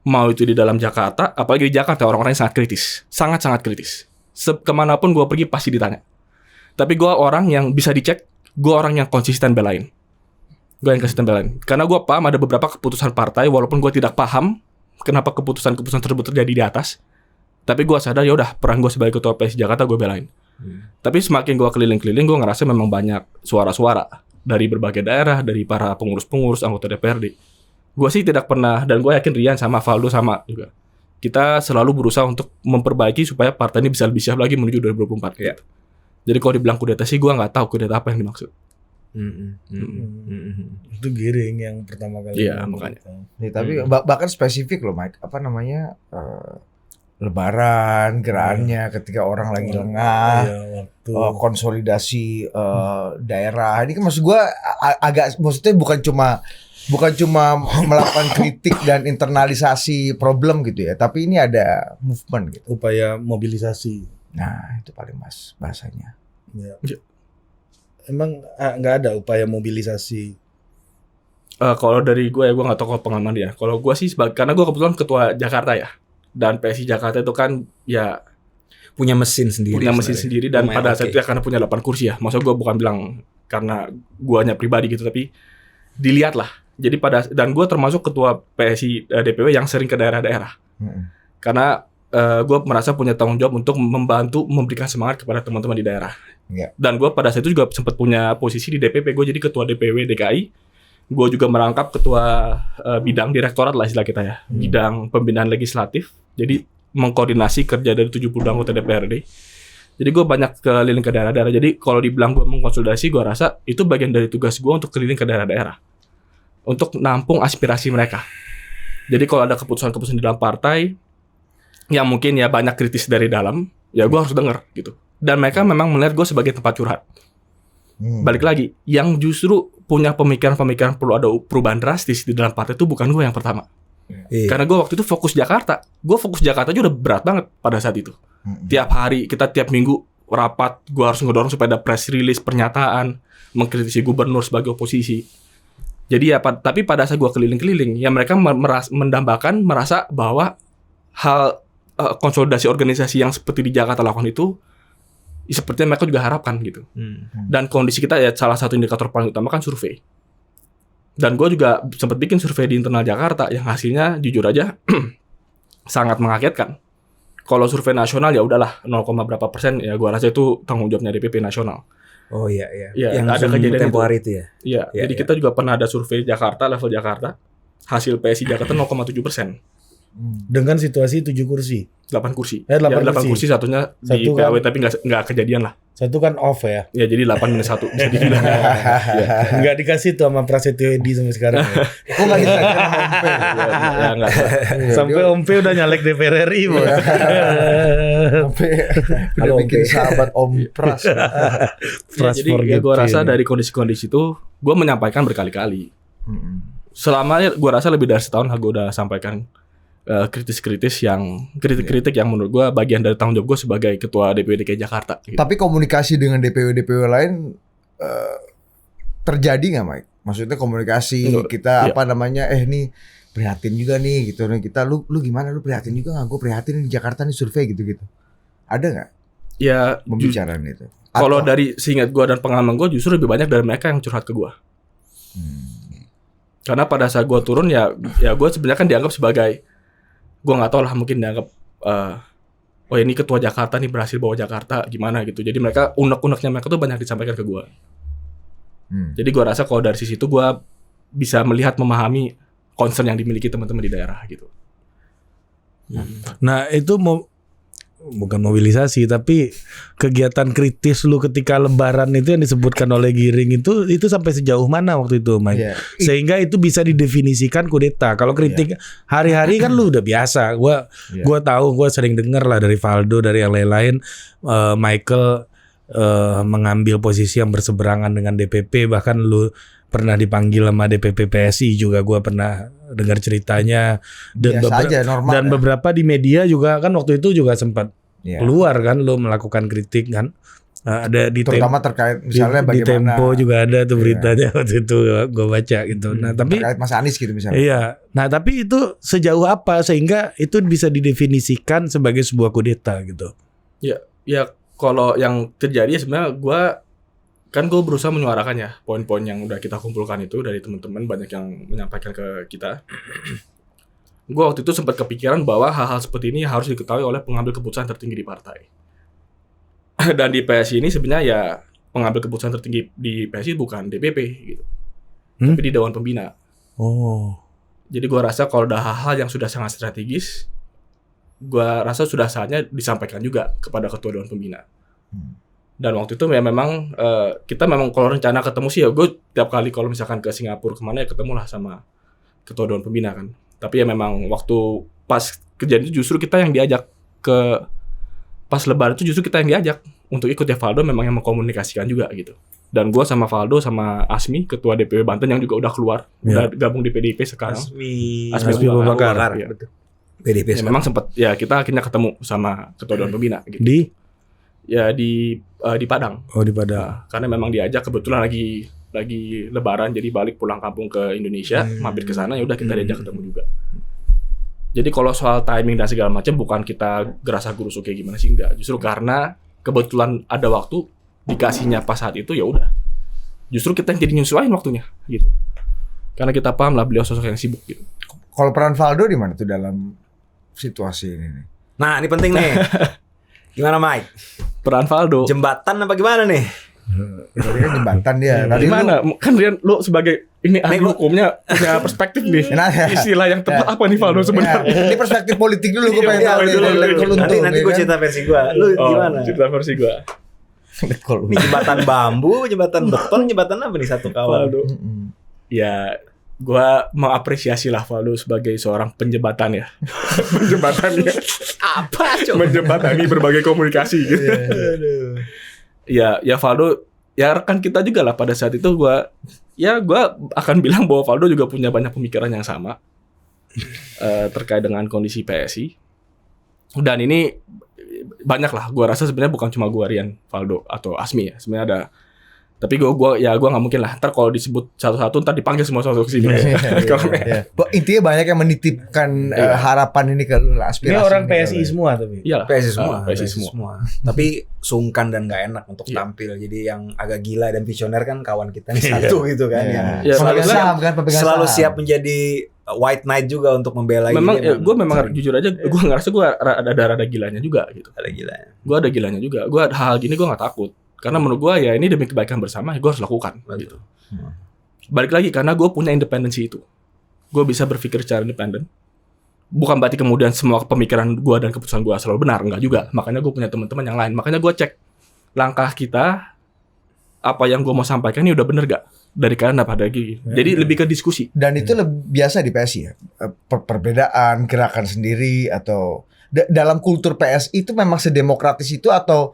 Mau itu di dalam Jakarta, apalagi di Jakarta orang-orang yang sangat kritis. Sangat-sangat kritis. Kemanapun gue pergi pasti ditanya. Tapi gue orang yang bisa dicek, gue orang yang konsisten belain. Gue yang konsisten belain. Karena gue paham ada beberapa keputusan partai, walaupun gue tidak paham kenapa keputusan-keputusan tersebut terjadi di atas. Tapi gue sadar, ya udah peran gue sebagai ketua PSI Jakarta gue belain. Tapi semakin gue keliling-keliling, gue ngerasa memang banyak suara-suara dari berbagai daerah, dari para pengurus-pengurus, anggota DPRD. Gue sih tidak pernah, dan gue yakin Rian sama Valdo sama juga. Kita selalu berusaha untuk memperbaiki supaya partai ini bisa lebih siap lagi menuju 2024. Gitu. Jadi kalau dibilang kudeta sih, gue nggak tahu kudeta apa yang dimaksud. Itu Giring yang pertama kali. Iya, makanya. Nih, tapi bahkan spesifik loh Mike, apa namanya Lebaran, gerahannya ketika orang lagi lengah, konsolidasi daerah. Ini kan maksud gue agak, maksudnya bukan cuma melakukan kritik dan internalisasi problem gitu ya, tapi ini ada movement gitu. Upaya mobilisasi. Nah itu paling mas bahasanya. Ya. Emang nggak ada upaya mobilisasi? Kalau dari gue ya, gue nggak tahu kalau pengalaman dia. Kalau gue sih karena gue kebetulan ketua Jakarta ya, dan PSI Jakarta itu kan ya punya mesin sendiri. Dan pada saat itu ya karena punya 8 kursi ya. Maksud gue bukan bilang karena guanya pribadi gitu, tapi dilihat lah. Jadi dan gue termasuk ketua PSI DPW yang sering ke daerah-daerah. Karena gue merasa punya tanggung jawab untuk membantu memberikan semangat kepada teman-teman di daerah. Dan gue pada saat itu juga sempat punya posisi di DPP. Gue jadi ketua DPW DKI. Gue juga merangkap ketua bidang direktorat lah istilah kita ya. Bidang pembinaan legislatif. Jadi mengkoordinasi kerja dari 70 anggota DPRD. Jadi gue banyak keliling ke daerah-daerah. Jadi kalau dibilang gue mengkonsolidasi, gue rasa itu bagian dari tugas gue untuk keliling ke daerah-daerah. Untuk nampung aspirasi mereka. Jadi kalau ada keputusan-keputusan di dalam partai yang mungkin ya banyak kritis dari dalam, ya gue harus denger gitu. Dan mereka memang melihat gue sebagai tempat curhat. Balik lagi, yang justru punya pemikiran-pemikiran perlu ada perubahan drastis di dalam partai itu bukan gue yang pertama. Karena gue waktu itu fokus Jakarta. Gue fokus Jakarta aja udah berat banget pada saat itu. Tiap hari, kita tiap minggu rapat, gue harus ngedorong supaya ada press release, pernyataan, mengkritisi gubernur sebagai oposisi. Jadi ya, tapi pada saat gue keliling-keliling, ya mereka merasa bahwa hal konsolidasi organisasi yang seperti di Jakarta lakukan itu, seperti yang mereka juga harapkan gitu. Dan kondisi kita ya salah satu indikator paling utama kan survei. Dan gue juga sempat bikin survei di internal Jakarta yang hasilnya jujur aja sangat mengagetkan. Kalau survei nasional ya udahlah 0, berapa persen ya gua rasa itu tanggung jawabnya DPP nasional. Oh iya. Iya, Yang ada kejadian tempo itu. hari itu ya. Iya, jadi kita juga pernah ada survei Jakarta, level Jakarta. Hasil PSI Jakarta 0,7%. Dengan situasi 7 kursi. 8 kursi. 8 8 kursi. kursi satunya di Satu kan- PAW tapi nggak kejadian lah. Satu kan off ya. Ya jadi 8-1 bisa dibilang. Enggak dikasih tuh sama Prasetyo Edi sampai sekarang. Ya. Kok nggak kita sama Om P? Ya enggak. Sampai Om P udah nyalek DPR RI, Bos. Om P udah bikin sahabat Om Pras. Pras Jadi for ya gue Gepin. rasa dari kondisi-kondisi itu gue menyampaikan berkali-kali. Selama gue rasa lebih dari setahun gue udah sampaikan kritik-kritik yang menurut gue bagian dari tanggung jawab gue sebagai ketua DPW DKI Jakarta. Gitu. Tapi komunikasi dengan DPW lain terjadi nggak, Mike? Maksudnya komunikasi kita Iya. apa namanya? Nih prihatin juga nih gitu. Kita lu gimana? Lu prihatin juga nggak? Gue prihatin di Jakarta nih survei gitu-gitu. Ada nggak Ya pembicaraan itu? kalau Atau- dari seingat gue dan pengalaman gue justru lebih banyak dari mereka yang curhat ke gue. Karena pada saat gue turun ya gue sebenarnya kan dianggap sebagai, gue nggak tahu lah, mungkin dianggap oh ini ketua Jakarta nih berhasil bawa Jakarta gimana gitu. Jadi mereka unek-uneknya mereka tuh banyak disampaikan ke gue. Jadi gue rasa kalau dari sisi itu gue bisa melihat, memahami concern yang dimiliki teman-teman di daerah gitu. Nah, itu bukan mobilisasi tapi kegiatan kritis lu ketika lebaran itu yang disebutkan oleh Giring itu sampai sejauh mana waktu itu, Mike? Iya. Sehingga itu bisa didefinisikan kudeta. Kalau kritik hari-hari kan lu udah biasa. Gua tahu, gua sering dengar lah dari Valdo, dari yang lain-lain, Michael mengambil posisi yang berseberangan dengan DPP, bahkan lu pernah dipanggil sama DPP PSI juga, gua pernah dengar ceritanya, dan Biasa aja, normal dan ya. beberapa di media juga kan waktu itu juga sempat Iya. keluar kan lu melakukan kritik kan. Ada di Terutama terkait misalnya di bagaimana Tempo juga ada tuh beritanya waktu itu gue baca gitu. Nah, tapi terkait Mas Anies gitu misalnya. iya. Nah, tapi itu sejauh apa sehingga itu bisa didefinisikan sebagai sebuah kudeta gitu. Ya kalau yang terjadi sebenarnya gue berusaha menyuarakan ya poin-poin yang udah kita kumpulkan itu dari teman-teman, banyak yang menyampaikan ke kita. Gue waktu itu sempat kepikiran bahwa hal-hal seperti ini harus diketahui oleh pengambil keputusan tertinggi di partai. Dan di PSI ini sebenarnya ya pengambil keputusan tertinggi di PSI bukan DPP gitu, tapi di Dewan Pembina. Oh. Jadi gue rasa kalau ada hal-hal yang sudah sangat strategis, gue rasa sudah saatnya disampaikan juga kepada Ketua Dewan Pembina. Dan waktu itu ya memang kita memang kalau rencana ketemu sih ya gue tiap kali kalau misalkan ke Singapura kemana ya ketemulah sama Ketua Dewan Pembina kan. Tapi ya memang waktu pas kejadian itu justru kita yang diajak ke pas lebaran itu justru kita yang diajak untuk ikut ya. Valdo memang yang mengkomunikasikan juga gitu. Dan gue sama Valdo sama Asmi ketua DPW Banten yang juga udah keluar, udah gabung di PDIP sekarang. Asmi Abu Bakar. Ya. PDIP Ya, memang sempat ya kita akhirnya ketemu sama Ketua Dewan Pembina gitu. Di Di Padang. di Padang. Karena memang diajak kebetulan lagi lebaran jadi balik pulang kampung ke Indonesia, mampir ke sana ya udah kita diajak ketemu juga. Jadi kalau soal timing dan segala macam bukan kita gerasa gerusu kayak gimana sih, enggak. Justru karena kebetulan ada waktu dikasihnya pas saat itu ya udah. Justru kita yang jadi nyesuaiin waktunya gitu. Karena kita paham lah beliau sosok yang sibuk gitu. Kalau peran Valdo di mana tuh dalam situasi ini nih? Nah, ini penting nih. Gimana, Mike? Peran Valdo. Jembatan apa gimana nih? Tadi kan jembatan dia. Tadi Gimana? Kan Rian lu sebagai ini ahli Nego. hukumnya punya perspektif nih. Nah, ya. Istilah yang tepat apa nih Valdo sebenarnya? Ini perspektif politik dulu gue pengen Iya, tahu nih. dulu. Nanti gue cerita versi gue. Lu gimana? Cerita versi gua. Ini jembatan bambu, jembatan beton, jembatan apa nih satu kawan? Valdo. Ya, gua mengapresiasi lah Valdo sebagai seorang penjembatan ya. Penjembatan ya. Apa coba? Menjembatani berbagai komunikasi gitu. Ya Valdo, ya rekan kita juga lah pada saat itu gua akan bilang bahwa Valdo juga punya banyak pemikiran yang sama terkait dengan kondisi PSI. Dan ini banyak lah, gua rasa sebenarnya bukan cuma gua, Rian, Valdo atau Asmi ya. Sebenarnya ada. Tapi gua nggak mungkin lah. Ntar kalau disebut satu-satu ntar dipanggil semua satu ke sini. Intinya banyak yang menitipkan harapan ini ke lu lah, aspirasi. Ini orang ini ke PSI lu. semua tapi. Iyalah. PSI semua, PSI semua. Tapi sungkan dan gak enak untuk Iya. tampil. Jadi yang agak gila dan visioner kan kawan kita nih satu gitu kan. Iya. Yang Ya, selalu Pemegang siap, saham kan, pemegang selalu saham. siap menjadi white knight juga untuk membela memang ini. gue memang jujur aja gue ngerasa gue ada gilanya juga gitu. Ada gilanya. Gue ada gilanya juga. Gue hal gini gue nggak takut karena menurut gue ya ini demi kebaikan bersama gue harus lakukan gitu. Balik lagi karena gue punya independensi itu. Gue bisa berpikir secara independen. Bukan berarti kemudian semua pemikiran gue dan keputusan gue selalu benar, enggak juga. Makanya gue punya teman-teman yang lain. Makanya gue cek langkah kita, apa yang gue mau sampaikan ini udah bener gak? Dari kalian apa lagi? Jadi lebih ke diskusi. Dan itu lebih biasa di PSI ya. Perbedaan gerakan sendiri atau dalam kultur PSI itu memang sedemokratis itu atau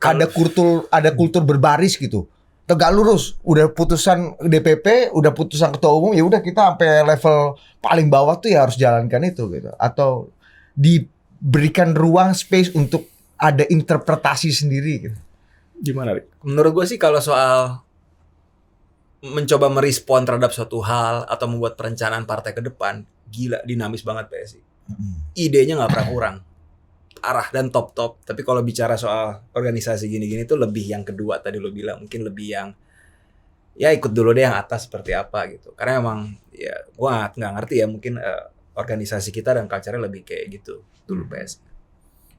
ada kultur berbaris gitu. Tegak lurus, udah putusan DPP, udah putusan ketua umum, ya udah kita sampai level paling bawah tuh ya harus jalankan itu gitu. Atau diberikan ruang space untuk ada interpretasi sendiri gitu. Gimana, Rik? Menurut gue sih kalau soal mencoba merespon terhadap suatu hal atau membuat perencanaan partai ke depan, gila dinamis banget PSI. Idenya nggak pernah kurang, arah dan top. Tapi kalau bicara soal organisasi gini-gini tuh lebih yang kedua tadi lo bilang, mungkin lebih yang ya ikut dulu deh yang atas seperti apa gitu. Karena emang ya gue nggak ngerti ya, mungkin organisasi kita dan culture-nya lebih kayak gitu dulu PSI.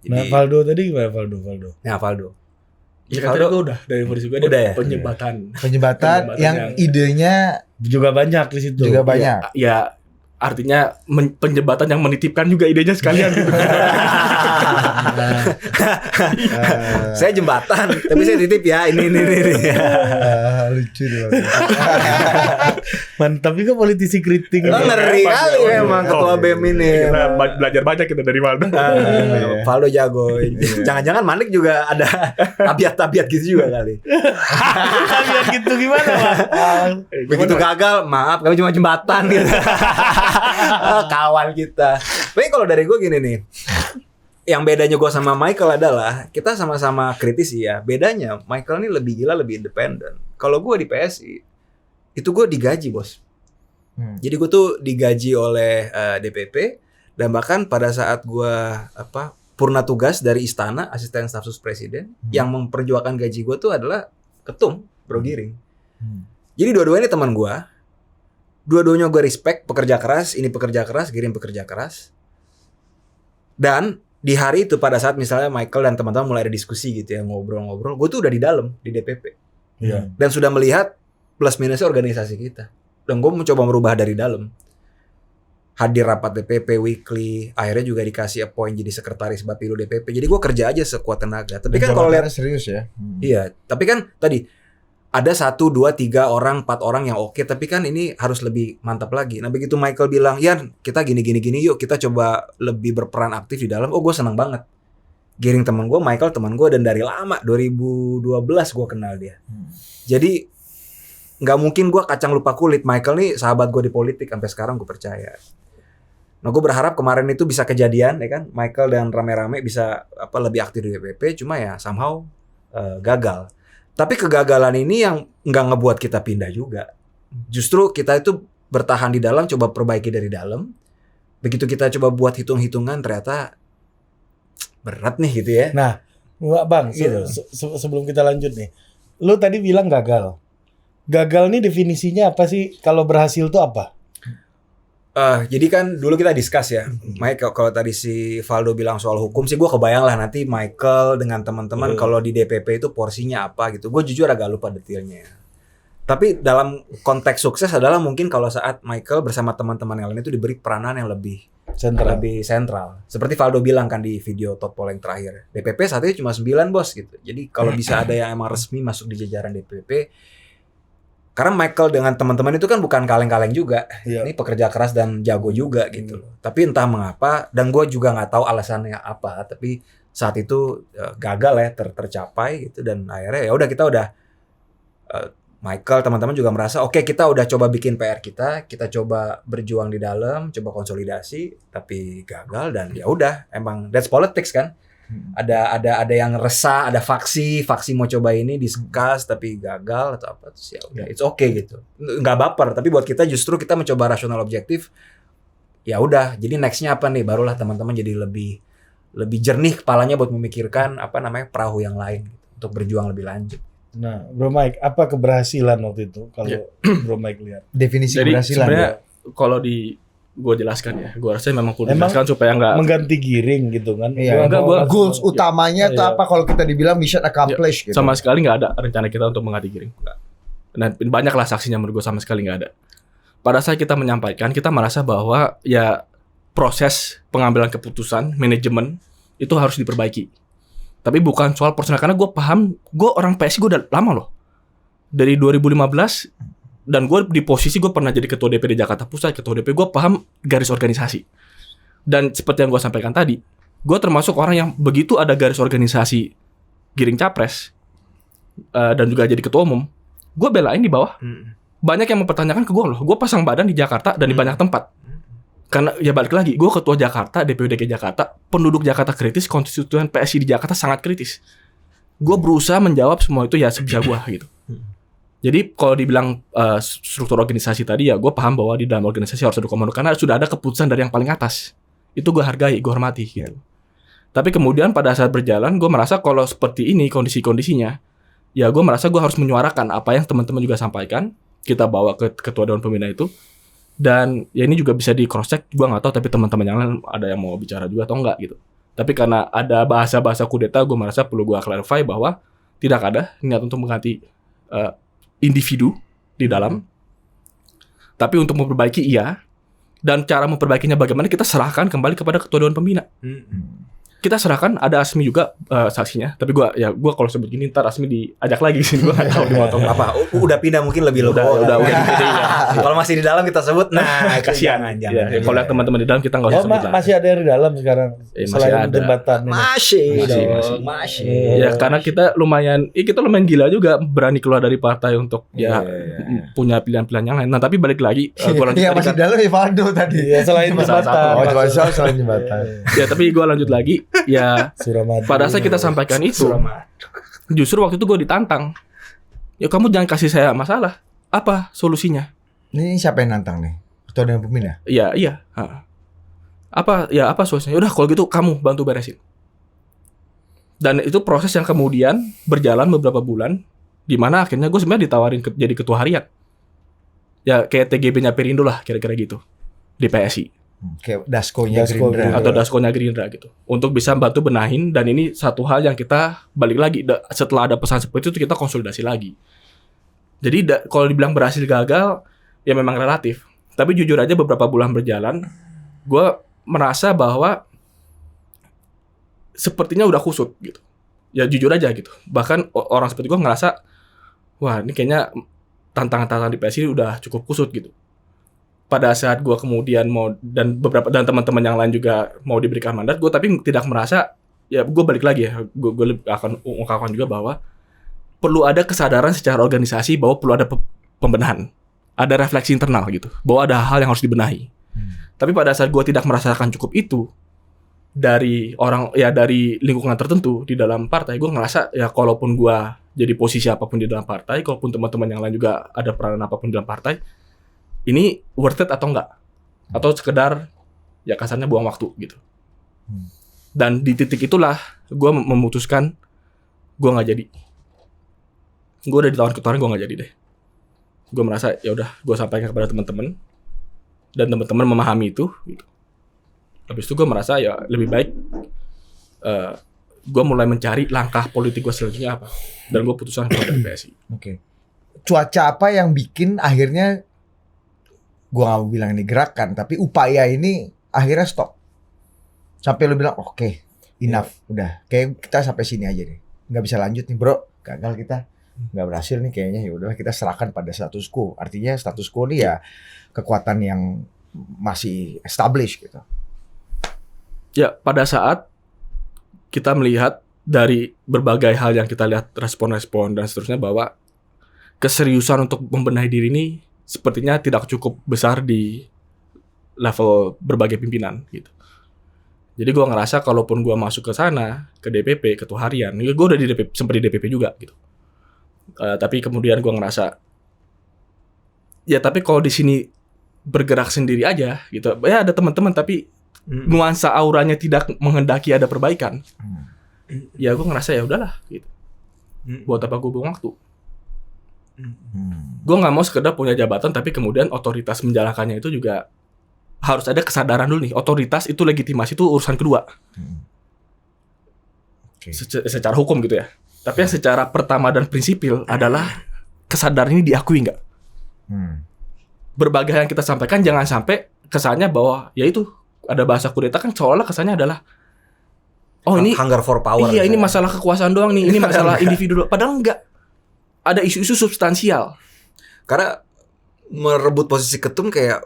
Jadi, Nah, Valdo tadi gimana Valdo? ya Valdo. Ya katanya gue udah dari versi gue Udah ya? Penyebatan yang idenya Juga banyak di situ. juga banyak. Ya artinya penjembatan yang menitipkan juga idenya sekalian gitu. Saya jembatan, tapi saya titip ya ini. Lucu deh. Mantap juga politisi kritik. Oh, ngeri kali emang ketua BEM ini. Kita belajar banyak kita dari Valdo. Valdo jago. Jangan-jangan Manik juga ada tabiat-tabiat gitu juga kali. Tabiat gitu gimana, Bang? Begitu gagal, maaf kami cuma jembatan gitu. Kawan kita. Tapi kalau dari gue gini nih, yang bedanya gue sama Michael adalah kita sama-sama kritis ya. Bedanya Michael ini lebih gila, lebih independen. Kalau gue di PSI itu gue digaji bos. Jadi gue tuh digaji oleh DPP dan bahkan pada saat gue purna tugas dari istana, asisten staf sus presiden, yang memperjuangkan gaji gue tuh adalah Ketum Bro Giring. Jadi dua-duanya ini teman gue. Dua-duanya gue respect, pekerja keras, ini pekerja keras, Giring pekerja keras. Dan di hari itu pada saat misalnya Michael dan teman-teman mulai ada diskusi gitu ya, ngobrol-ngobrol, gue tuh udah di dalam di DPP. Iya. Dan sudah melihat plus minusnya organisasi kita. Dan gue mencoba merubah dari dalam. Hadir rapat DPP weekly, akhirnya juga dikasih appoint jadi sekretaris Bapilu DPP. Jadi gue kerja aja sekuat tenaga. Tapi kan kalau lihat serius ya. iya, tapi kan tadi ada 1, 2, 3 orang, 4 orang yang oke, tapi kan ini harus lebih mantap lagi. Nah begitu Michael bilang, Yan kita gini yuk, kita coba lebih berperan aktif di dalam. Oh gue senang banget. Giring teman gue, Michael teman gue, dan dari lama 2012 gue kenal dia. Jadi nggak mungkin gue kacang lupa kulit. Michael nih sahabat gue di politik sampai sekarang gue percaya. Nah gue berharap kemarin itu bisa kejadian ya kan, Michael dan rame-rame bisa lebih aktif di DPP, cuma ya somehow gagal. Tapi kegagalan ini yang nggak ngebuat kita pindah juga. Justru kita itu bertahan di dalam, coba perbaiki dari dalam. Begitu kita coba buat hitung-hitungan, ternyata berat nih gitu ya. Nah, Bang, sebelum kita lanjut nih. Lu tadi bilang gagal. Gagal nih definisinya apa sih? Kalau berhasil tuh apa? Jadi kan dulu kita discuss ya, Mike, kalau tadi si Valdo bilang soal hukum sih gue kebayang lah nanti Michael dengan teman-teman kalau di DPP itu porsinya apa gitu. Gue jujur agak lupa detailnya. Tapi dalam konteks sukses adalah mungkin kalau saat Michael bersama teman-teman yang lain itu diberi peranan yang lebih sentral. Seperti Valdo bilang kan di video Totpol yang terakhir. DPP saat itu cuma 9 bos gitu. Jadi kalau bisa ada yang emang resmi masuk di jajaran DPP. Karena Michael dengan teman-teman itu kan bukan kaleng-kaleng juga. Iya. Ini pekerja keras dan jago juga gitu loh. Tapi entah mengapa, dan gue juga nggak tahu alasannya apa. Tapi saat itu gagal ya tercapai gitu. Dan akhirnya ya udah kita udah Michael teman-teman juga merasa oke, kita udah coba bikin PR kita coba berjuang di dalam, coba konsolidasi, tapi gagal dan ya udah emang that's politics kan. Ada yang resah, ada faksi mau coba ini discuss tapi gagal atau apa, terus ya udah it's okay gitu, nggak baper. Tapi buat kita justru kita mencoba rasional objektif. Ya udah, jadi nextnya apa nih, barulah teman-teman jadi lebih jernih kepalanya buat memikirkan perahu yang lain gitu, untuk berjuang lebih lanjut. Nah, Bro Mike, apa keberhasilan waktu itu kalau Bro Mike lihat? Definisi jadi keberhasilan. Sebenarnya kalau di gue jelaskan ya. Gue rasa memang perlu dijelaskan supaya nggak mengganti giring gitu kan. Iya, goals utamanya tuh apa kalau kita dibilang mission accomplished gitu. Sama sekali nggak ada rencana kita untuk mengganti giring. Nggak. Dan banyaklah saksinya menurut gue sama sekali nggak ada. Pada saat kita menyampaikan, kita merasa bahwa ya proses pengambilan keputusan, manajemen itu harus diperbaiki. Tapi bukan soal personal, karena gue paham, gue orang PSI gue udah lama loh. Dari 2015, dan gue di posisi gue pernah jadi ketua DPD Jakarta Pusat, ketua DPD, gue paham garis organisasi. Dan seperti yang gue sampaikan tadi, gue termasuk orang yang begitu ada garis organisasi giring capres, dan juga jadi ketua umum, gue belain di bawah. Banyak yang mempertanyakan ke gue loh, gue pasang badan di Jakarta dan di banyak tempat. Karena ya balik lagi, gue ketua Jakarta, DPD DKI Jakarta, penduduk Jakarta kritis, konstituen PSI di Jakarta sangat kritis. Gue berusaha menjawab semua itu ya sebisa gue gitu. Jadi kalau dibilang struktur organisasi tadi ya gue paham bahwa di dalam organisasi harus ada komando karena sudah ada keputusan dari yang paling atas. Itu gue hargai, gue hormati gitu. Tapi kemudian pada saat berjalan gue merasa kalau seperti ini kondisi-kondisinya, ya gue merasa gue harus menyuarakan apa yang teman-teman juga sampaikan. Kita bawa ke ketua dewan pembina itu. Dan ya ini juga bisa di cross check, gue nggak tahu tapi teman-teman yang lain ada yang mau bicara juga atau enggak gitu. Tapi karena ada bahasa-bahasa kudeta, gue merasa perlu gue clarify bahwa tidak ada niat untuk mengganti individu di dalam, tapi untuk memperbaiki iya, dan cara memperbaikinya bagaimana kita serahkan kembali kepada ketua dewan pembina. Kita serahkan, ada Asmi juga saksinya, tapi gue kalau sebut gini ntar Asmi diajak lagi sini, gue nggak tahu dimotong apa. Udah pindah mungkin lebih udah pindah. Kalau masih di dalam kita sebut, nah kasihan. Jangan. Kalau yang teman-teman di dalam kita nggak usah sebut lah. Masih ada yang di dalam sekarang selain ada. jembatan ini. Masih. Ya karena kita lumayan gila juga berani keluar dari partai untuk punya pilihan-pilihan yang lain. Nah tapi balik lagi, Iya masih dalam Ivaldo tadi. Ya, selain jembatan. Selain jembatan. Ya tapi gue lanjut lagi. Ya, Suramadu. pada saat kita sampaikan itu, justru waktu itu gue ditantang. Ya kamu jangan kasih saya masalah. Apa solusinya? Ini siapa yang nantang nih? Ketua dewan pembina? Iya. Apa solusinya? Udah kalau gitu kamu bantu beresin. Dan itu proses yang kemudian berjalan beberapa bulan, di mana akhirnya gue sebenarnya ditawarin jadi ketua harian. Ya kayak TGB-nya Perindo lah, kira-kira gitu di PSI. Kayak Dasko-nya Gerindra atau Dasko-nya Gerindra gitu, untuk bisa bantu benahin. Dan ini satu hal yang kita balik lagi setelah ada pesan seperti itu kita konsolidasi lagi. Jadi kalau dibilang berhasil gagal ya memang relatif, tapi jujur aja beberapa bulan berjalan gue merasa bahwa sepertinya udah kusut gitu. Ya jujur aja gitu, bahkan orang seperti gue ngerasa wah ini kayaknya tantangan-tantangan di PSI udah cukup kusut gitu. Pada saat gue kemudian mau dan teman-teman yang lain juga mau diberikan mandat, gue tapi tidak merasa, ya gue balik lagi ya, gue akan ungkapkan juga bahwa perlu ada kesadaran secara organisasi bahwa perlu ada pembenahan, ada refleksi internal gitu, bahwa ada hal yang harus dibenahi. Tapi pada saat gue tidak merasakan cukup itu dari dari lingkungan tertentu di dalam partai, gue ngerasa ya kalaupun gue jadi posisi apapun di dalam partai, kalaupun teman-teman yang lain juga ada peranan apapun di dalam partai, ini worth it atau enggak? Atau sekedar ya kasarnya buang waktu gitu. Dan di titik itulah gue memutuskan gue nggak jadi. Gue udah ditawar ketuaan, gue nggak jadi deh. Gue merasa ya udah gue sampaikan kepada teman-teman dan teman-teman memahami itu. Gitu. Habis itu gue merasa ya lebih baik gue mulai mencari langkah politik gue selanjutnya apa. Dan gue putuskan keluar dari PSI. Oke. Cuaca apa yang bikin akhirnya, gue gak mau bilang ini gerakan, tapi upaya ini akhirnya stop. Sampai lu bilang oke, enough, udah. Kayak kita sampai sini aja deh. Gak bisa lanjut nih bro, gagal kita. Gak berhasil nih kayaknya, ya udah kita serahkan pada status quo. Artinya status quo ini ya kekuatan yang masih established gitu. Ya pada saat kita melihat dari berbagai hal yang kita lihat respon-respon dan seterusnya bahwa keseriusan untuk membenahi diri ini sepertinya tidak cukup besar di level berbagai pimpinan gitu. Jadi gue ngerasa kalaupun gue masuk ke sana, ke DPP, ketua harian, gue udah di DPP, sempat di DPP juga gitu. Tapi kemudian gue ngerasa, ya tapi kalau di sini bergerak sendiri aja gitu, ya ada teman-teman tapi nuansa auranya tidak menghendaki ada perbaikan. Ya gue ngerasa ya udahlah gitu. Buat apa gue buang waktu? Gue nggak mau sekedar punya jabatan tapi kemudian otoritas menjalankannya itu juga harus ada kesadaran dulu nih. Otoritas itu legitimasi itu urusan kedua. Secara hukum gitu ya. Tapi yang secara pertama dan prinsipil adalah kesadaran ini diakui nggak? Berbagai yang kita sampaikan jangan sampai kesannya bahwa ya itu ada bahasa kudeta kan seolah kesannya adalah ini hunger for power. Iya, ini masalah kekuasaan doang nih. Ini masalah individu doang. Padahal enggak. Ada isu-isu substansial. Karena merebut posisi ketum kayak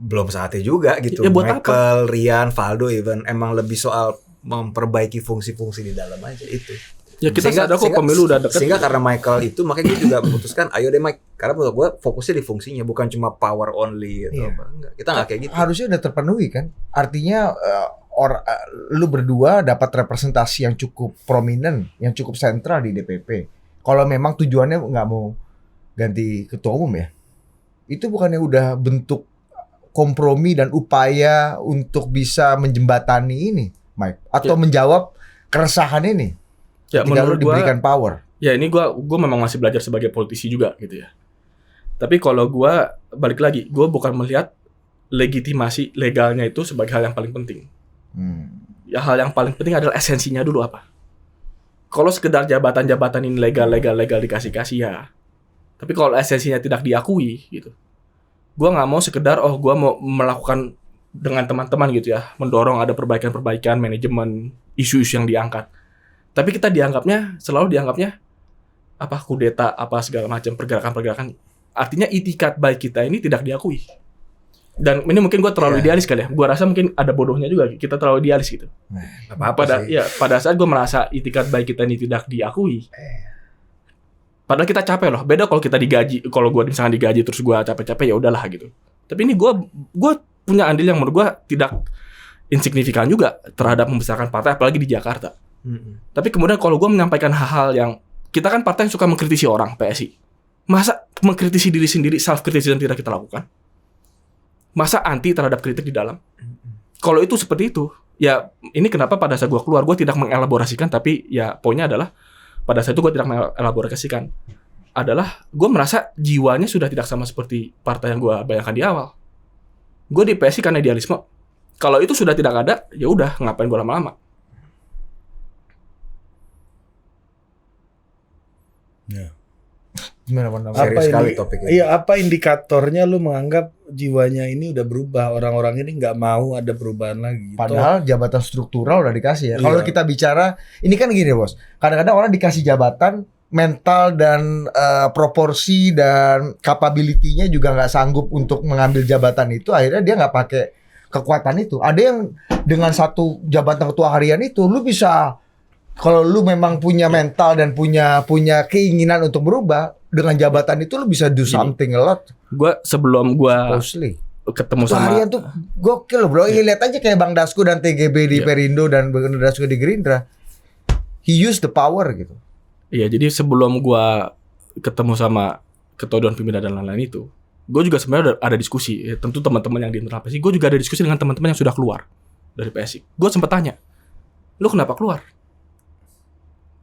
belum saatnya juga gitu. Ya, buat Michael, Rian, Valdo even emang lebih soal memperbaiki fungsi-fungsi di dalam aja itu. Ya kita sadar kok pemilu udah deket. Sehingga karena Michael itu makanya gue juga memutuskan ayo deh Mike. Karena menurut gue fokusnya di fungsinya bukan cuma power only gitu. Enggak. Kita enggak kayak gitu. Harusnya udah terpenuhi kan. Artinya lu berdua dapat representasi yang cukup prominent, yang cukup sentral di DPP. Kalau memang tujuannya nggak mau ganti ketua umum ya, itu bukannya udah bentuk kompromi dan upaya untuk bisa menjembatani ini, Mike, atau menjawab keresahan ini? Ya, ketika lu menurut diberikan power. Ya ini gue memang masih belajar sebagai politisi juga gitu ya. Tapi kalau gue balik lagi, gue bukan melihat legitimasi legalnya itu sebagai hal yang paling penting. Ya hal yang paling penting adalah esensinya dulu apa. Kalau sekedar jabatan-jabatan ini legal dikasih-kasih ya. Tapi kalau esensinya tidak diakui gitu, gue nggak mau sekedar gue mau melakukan dengan teman-teman gitu ya, mendorong ada perbaikan-perbaikan manajemen isu-isu yang diangkat. Tapi kita selalu dianggapnya apa kudeta apa segala macam pergerakan-pergerakan. Artinya itikat baik kita ini tidak diakui. Dan ini mungkin gue terlalu idealis kali ya. Gue rasa mungkin ada bodohnya juga. Kita terlalu idealis gitu. Pada saat gue merasa itikat baik kita ini tidak diakui. Padahal kita capek loh. Beda kalau kita digaji. Kalau gue misalnya digaji terus gue capek-capek ya udahlah gitu. Tapi ini gue punya andil yang menurut gue tidak insignifikan juga terhadap membesarkan partai, apalagi di Jakarta. Tapi kemudian kalau gue menyampaikan hal-hal yang kita kan partai yang suka mengkritisi orang PSI. Masa mengkritisi diri sendiri, self criticism tidak kita lakukan? Masa anti terhadap kritik di dalam? Kalau itu seperti itu, ya ini kenapa pada saat gue keluar, gue tidak mengelaborasikan, tapi ya poinnya adalah pada saat itu gue tidak mengelaborasikan. Adalah gue merasa jiwanya sudah tidak sama seperti partai yang gue bayangkan di awal. Gue di PSI karena idealisme. Kalau itu sudah tidak ada, ya udah ngapain gue lama-lama. Ya. Serius sekali topiknya. Iya, apa indikatornya lu menganggap jiwanya ini udah berubah, orang-orang ini nggak mau ada perubahan lagi? Padahal jabatan struktural udah dikasih ya. Kalau kita bicara, ini kan gini bos. Kadang-kadang orang dikasih jabatan, mental dan proporsi dan capability-nya juga nggak sanggup untuk mengambil jabatan itu. Akhirnya dia nggak pakai kekuatan itu. Ada yang dengan satu jabatan ketua harian itu, lu bisa, kalau lu memang punya mental dan punya keinginan untuk berubah, dengan jabatan itu lu bisa do something a lot. Sebelum gue ketemu sama harian tuh gokil bro. Lihat aja kayak Bang Dasko dan TGB di Perindo dan Bang Dasko di Gerindra. He used the power gitu. Iya, jadi sebelum gue ketemu sama ketua dewan pembina dan lain-lain itu, gue juga sebenarnya ada diskusi. Ya, tentu teman-teman yang di internal PSI, gue juga ada diskusi dengan teman-teman yang sudah keluar dari PSI. Gue sempat tanya, lu kenapa keluar?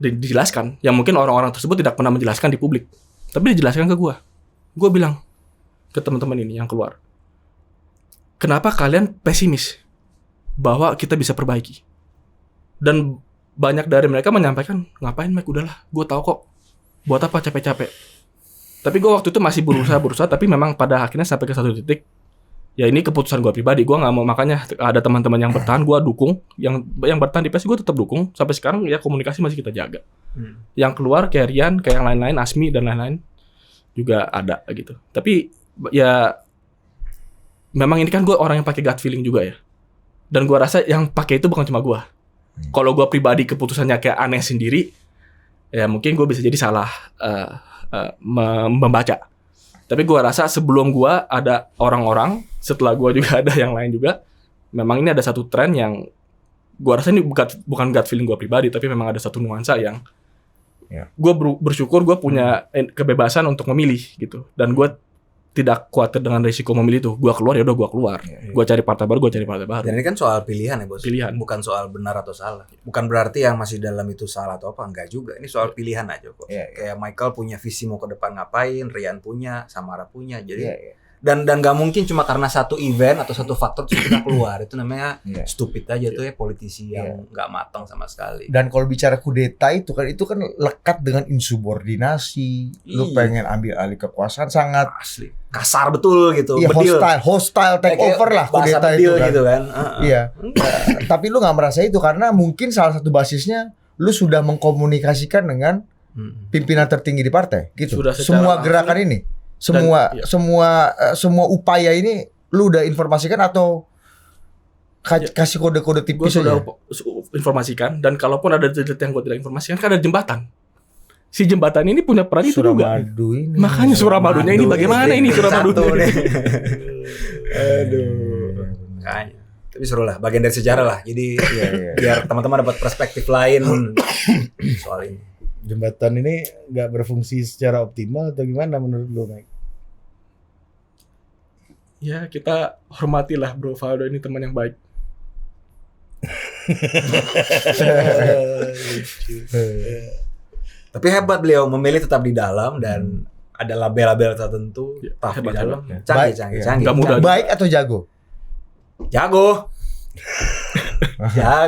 Dijelaskan, yang mungkin orang-orang tersebut tidak pernah menjelaskan di publik, tapi dijelaskan ke gue. Gue bilang ke teman-teman ini yang keluar, kenapa kalian pesimis bahwa kita bisa perbaiki? Dan banyak dari mereka menyampaikan, ngapain Mike, udahlah, gue tahu kok, buat apa capek-capek. Tapi gue waktu itu masih berusaha, tapi memang pada akhirnya sampai ke satu titik, ya ini keputusan gue pribadi, gue nggak mau, makanya ada teman-teman yang bertahan, gue dukung, yang bertahan di PSI gue tetap dukung, sampai sekarang ya komunikasi masih kita jaga. Yang keluar kayak Rian, kayak yang lain-lain, Asmi dan lain-lain juga ada gitu. Tapi ya memang ini kan gue orang yang pakai gut feeling juga ya, dan gue rasa yang pakai itu bukan cuma gue. Kalau gue pribadi keputusannya kayak aneh sendiri, ya mungkin gue bisa jadi salah membaca. Tapi gue rasa sebelum gue ada orang-orang, setelah gue juga ada yang lain juga, memang ini ada satu tren yang gue rasa ini bukan gut feeling gue pribadi, tapi memang ada satu nuansa yang gue bersyukur gue punya kebebasan untuk memilih gitu, dan gue tidak khawatir dengan risiko memilih itu. Gue keluar ya udah gue keluar. Gue cari partai baru, Dan ini kan soal pilihan ya bos. Pilihan. Bukan soal benar atau salah. Bukan berarti yang masih dalam itu salah atau apa, enggak juga. Ini soal pilihan aja kok. Kayak Michael punya visi mau ke depan ngapain, Rian punya, Samara punya. Jadi Dan nggak mungkin cuma karena satu event atau satu faktor terus kita keluar. Itu namanya stupid aja tuh ya, politisi yang nggak matang sama sekali. Dan kalau bicara kudeta itu kan lekat dengan insubordinasi. Lu pengen ambil alih kekuasaan sangat asli kasar betul gitu. Iya, hostile take over lah kudeta itu kan. Gitu kan. Iya. Tapi lu nggak merasa itu karena mungkin salah satu basisnya lu sudah mengkomunikasikan dengan pimpinan tertinggi di partai gitu. Semua gerakan ini, semua upaya ini lu udah informasikan atau kasih kode-kode tipis aja? Gue sudah informasikan, dan kalaupun ada detail yang gue tidak informasikan, kan ada jembatan. Si jembatan ini punya peran itu juga. Suramadu ini. Makanya Suramadunya ini bagaimana ini Suramadunya? Aduh. Makanya. Tapi seru lah, bagian dari sejarah lah. Jadi biar teman-teman dapat perspektif lain soal ini. Jembatan ini nggak berfungsi secara optimal atau gimana menurut lo, Mike? Ya, kita hormatilah Bro Valdo ini teman yang baik. Tapi hebat beliau memilih tetap di dalam dan ada label-label tertentu tough di dalam. Canggih. Gak mudah. Baik atau jago? Jago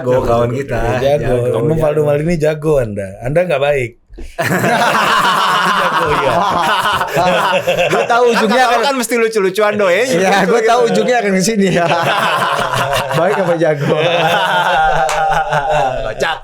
kawan kita. Jago. Om Valdo Maldini jago Anda. Anda nggak baik. Jago ya. Gue tahu ujungnya kan mesti lucu-lucuan doy. Iya, gue tahu ujungnya akan ke sini. Baik apa jago? Kocak.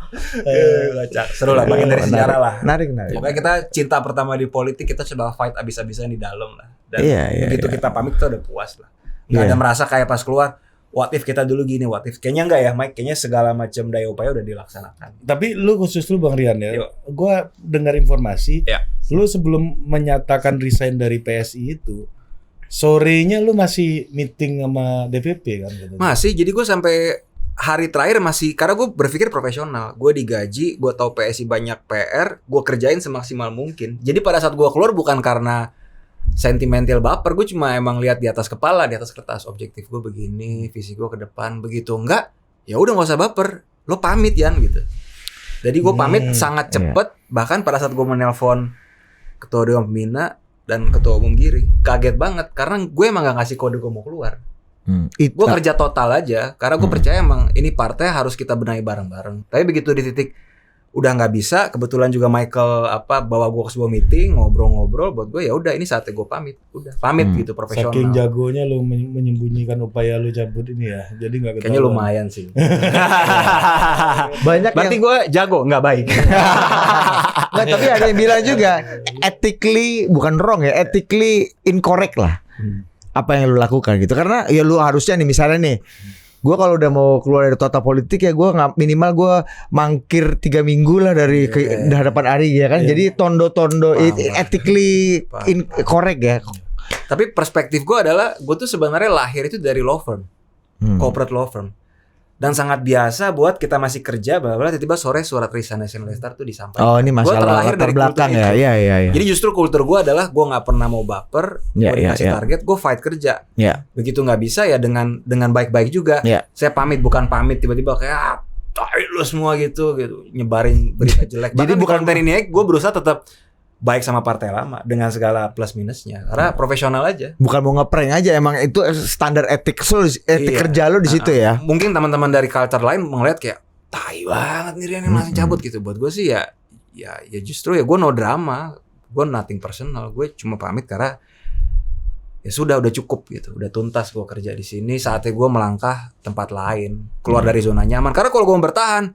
Seru lah, bagian dari sejarah lah. Menarik. Pokoknya kita cinta pertama di politik, kita sudah fight abis-abisan di dalam lah. Dan begitu kita pamit kita udah puas lah. Gak ada merasa kayak pas keluar, what if kita dulu gini, what if. Kayaknya enggak ya Mike, kayaknya segala macam daya upaya udah dilaksanakan. Tapi lu khusus lu Bang Rian ya, gue dengar informasi, lu sebelum menyatakan resign dari PSI itu, sorenya lu masih meeting sama DPP kan? Masih, jadi gue sampai hari terakhir masih, karena gue berpikir profesional. Gue digaji, gue tahu PSI banyak PR, gue kerjain semaksimal mungkin. Jadi pada saat gue keluar bukan karena sentimental baper, gue cuma emang lihat di atas kepala, di atas kertas, objektif gue begini, visi gue ke depan begitu. Enggak, ya udah nggak usah baper, lo pamit Yan gitu. Jadi gue pamit sangat cepet, bahkan pada saat gue menelpon ketua dewan pembina dan ketua umum Giri, kaget banget karena gue emang gak ngasih kode gue mau keluar. Gue kerja total aja karena gue percaya emang ini partai harus kita benahi bareng-bareng. Tapi begitu di titik udah nggak bisa, kebetulan juga Michael bawa gue ke sebuah meeting, ngobrol-ngobrol, buat gue ya udah ini saatnya gue pamit, gitu profesional. Saking jagonya lu menyembunyikan upaya lu cabut ini ya, jadi nggak ketahuan. Kayaknya lumayan sih. Banyak berarti gue jago nggak baik. Nggak, tapi ada yang bilang juga ethically bukan wrong ya, ethically incorrect lah. Apa yang lu lakukan gitu, karena ya lu harusnya nih misalnya nih, gue kalau udah mau keluar dari total politik ya gue nggak, minimal gue mangkir 3 minggu lah dari hadapan Ari ya kan. Jadi tondo-tondo ethically incorrect ya. Tapi perspektif gue adalah gue tuh sebenarnya lahir itu dari law firm, corporate law firm. Dan sangat biasa buat kita masih kerja, bahwa tiba-tiba sore surat resign National Star tuh disampaikan. Oh, ini masalah latar belakang ya. Iya. Jadi justru kultur gue adalah gue nggak pernah mau baper, gue dikasih target, gue fight kerja. Begitu nggak bisa ya dengan baik-baik juga. Saya pamit, bukan pamit tiba-tiba kayak tai lu semua gitu nyebarin berita jelek. Jadi bukan konten ini, gue berusaha tetap baik sama partai lama dengan segala plus minusnya karena profesional aja. Bukan mau ngeprank aja, emang itu standar etik kerja lo di situ ya. Mungkin teman-teman dari culture lain melihat kayak tai banget nih Rian yang langsung cabut gitu. Buat gue sih ya justru ya gue no drama, gue nothing personal, gue cuma pamit karena ya sudah cukup gitu, udah tuntas gue kerja di sini, saatnya gue melangkah tempat lain, keluar dari zona nyaman. Karena kalau gue bertahan,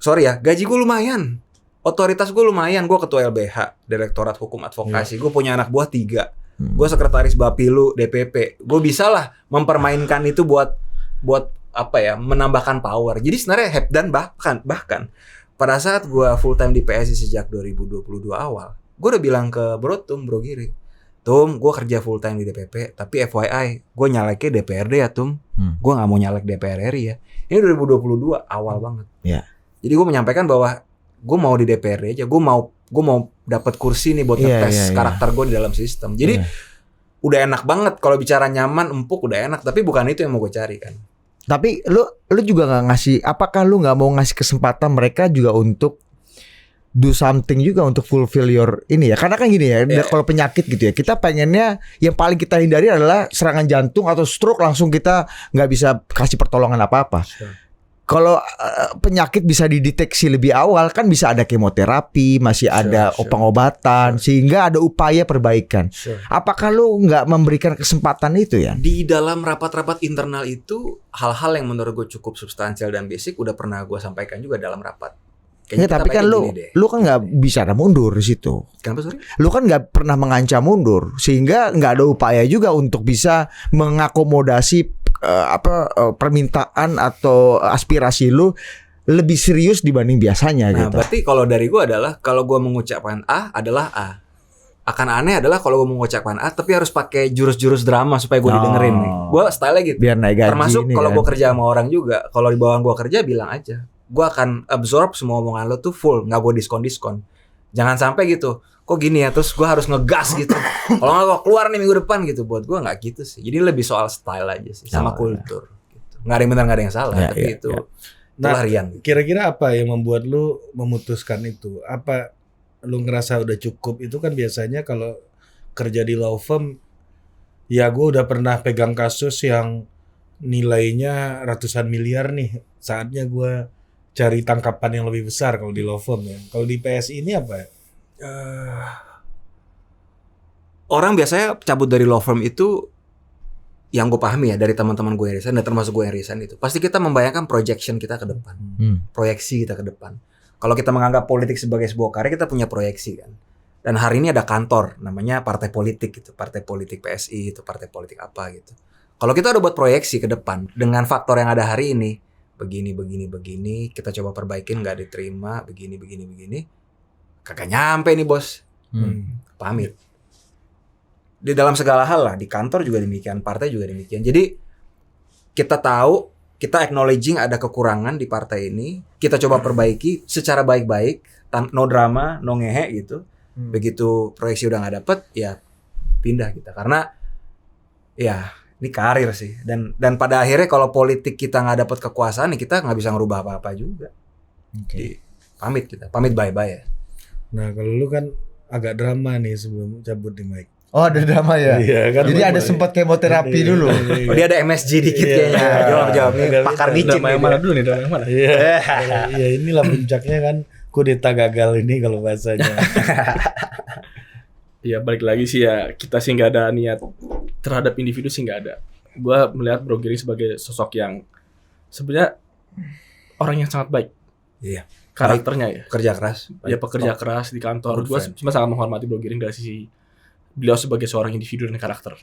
sorry ya, gaji gue lumayan. Otoritas gue lumayan, gue ketua LBH, Direktorat Hukum Advokasi, gue punya anak buah 3, gue sekretaris Bapilu, DPP, gue bisa lah mempermainkan itu buat menambahkan power. Jadi sebenarnya dan bahkan pada saat gue full time di PSI sejak 2022 awal, gue udah bilang ke Bro Giri, Tum, gue kerja full time di DPP, tapi FYI, gue nyaleknya DPRD ya Tum, gue nggak mau nyalek DPR RI ya. Ini 2022 awal banget. Jadi gue menyampaikan bahwa gue mau di DPRD aja, gue mau dapat kursi nih buat ngetes karakter gue di dalam sistem. Jadi udah enak banget kalau bicara nyaman, empuk udah enak, tapi bukan itu yang mau gue cari kan. Tapi lu juga nggak ngasih, apakah lu nggak mau ngasih kesempatan mereka juga untuk do something juga untuk fulfill your ini ya. Karena kan gini ya, kalau penyakit gitu ya, kita pengennya yang paling kita hindari adalah serangan jantung atau stroke, langsung kita nggak bisa kasih pertolongan apa-apa. Kalau penyakit bisa dideteksi lebih awal, kan bisa ada kemoterapi, masih ada pengobatan, sehingga ada upaya perbaikan. Apakah lu nggak memberikan kesempatan itu ya? Di dalam rapat-rapat internal itu, hal-hal yang menurut gue cukup substansial dan basic udah pernah gue sampaikan juga dalam rapat. Ya, tapi kan lu kan nggak bisa mundur di situ. Kenapa sorry? Lu kan nggak pernah mengancam mundur, sehingga nggak ada upaya juga untuk bisa mengakomodasi permintaan atau aspirasi lu lebih serius dibanding biasanya gitu. Berarti kalau dari gue adalah kalau gue mengucapkan A adalah A. Akan aneh adalah kalau gue mengucapkan A tapi harus pakai jurus-jurus drama supaya gue didengerin nih. Gue style gitu. Biar naik gaji. Termasuk kalau kan gue kerja sama orang juga, kalau di bawah gue kerja bilang aja, gue akan absorb semua omongan lo tuh full, nggak gue diskon. Jangan sampai gitu. Kok gini ya, terus gue harus ngegas gitu. Kalau nggak gue keluar nih minggu depan gitu. Buat gue nggak gitu sih. Jadi lebih soal style aja sih, sama kultur. Gitu. Nggak ada yang benar, nggak ada yang salah. Tapi itu pelarian. Kira-kira apa yang membuat lu memutuskan itu? Apa lu ngerasa udah cukup? Itu kan biasanya kalau kerja di law firm, ya gue udah pernah pegang kasus yang nilainya ratusan miliar nih. Saatnya gue cari tangkapan yang lebih besar kalau di law firm ya. Kalau di PSI ini apa ya? Orang biasanya cabut dari law firm itu, yang gue pahami ya dari teman-teman gue yang resign dan termasuk gue yang resign itu, pasti kita membayangkan projection kita ke depan, proyeksi kita ke depan. Kalau kita menganggap politik sebagai sebuah karya, kita punya proyeksi kan. Dan hari ini ada kantor namanya partai politik gitu, partai politik PSI itu, partai politik apa gitu. Kalau kita udah buat proyeksi ke depan dengan faktor yang ada hari ini, begini, kita coba perbaikin, nggak diterima, begini. Kagak nyampe nih bos, pamit. Di dalam segala hal lah, di kantor juga demikian, partai juga demikian. Jadi kita tahu, kita acknowledging ada kekurangan di partai ini, kita coba perbaiki secara baik-baik, no drama, no ngehe gitu. Begitu proyeksi udah nggak dapet, ya pindah kita. Karena ya ini karir sih. Dan pada akhirnya kalau politik kita nggak dapet kekuasaan, kita nggak bisa ngerubah apa-apa juga. Jadi pamit bye-bye ya. Nah kalau lu kan agak drama nih sebelum cabut di mic. Oh ada drama ya? Iya, kan jadi ada sempat kemoterapi dulu. Oh, dia ada MSG dikit kayaknya. Jawab nih pakar licin. Drama yang mana dulu nih? Drama yang mana? Iya inilah puncaknya kan kudeta gagal ini kalau bahasanya. Ya balik lagi sih ya, kita sih nggak ada niat terhadap individu sih nggak ada. Gua melihat Bro Giring sebagai sosok yang sebenarnya orang yang sangat baik. Iya. Karakternya ya. Kerja keras. Ya pekerja keras di kantor. Gue cuma sangat menghormati Bro Giring dari sisi beliau sebagai seorang individu dan karakter.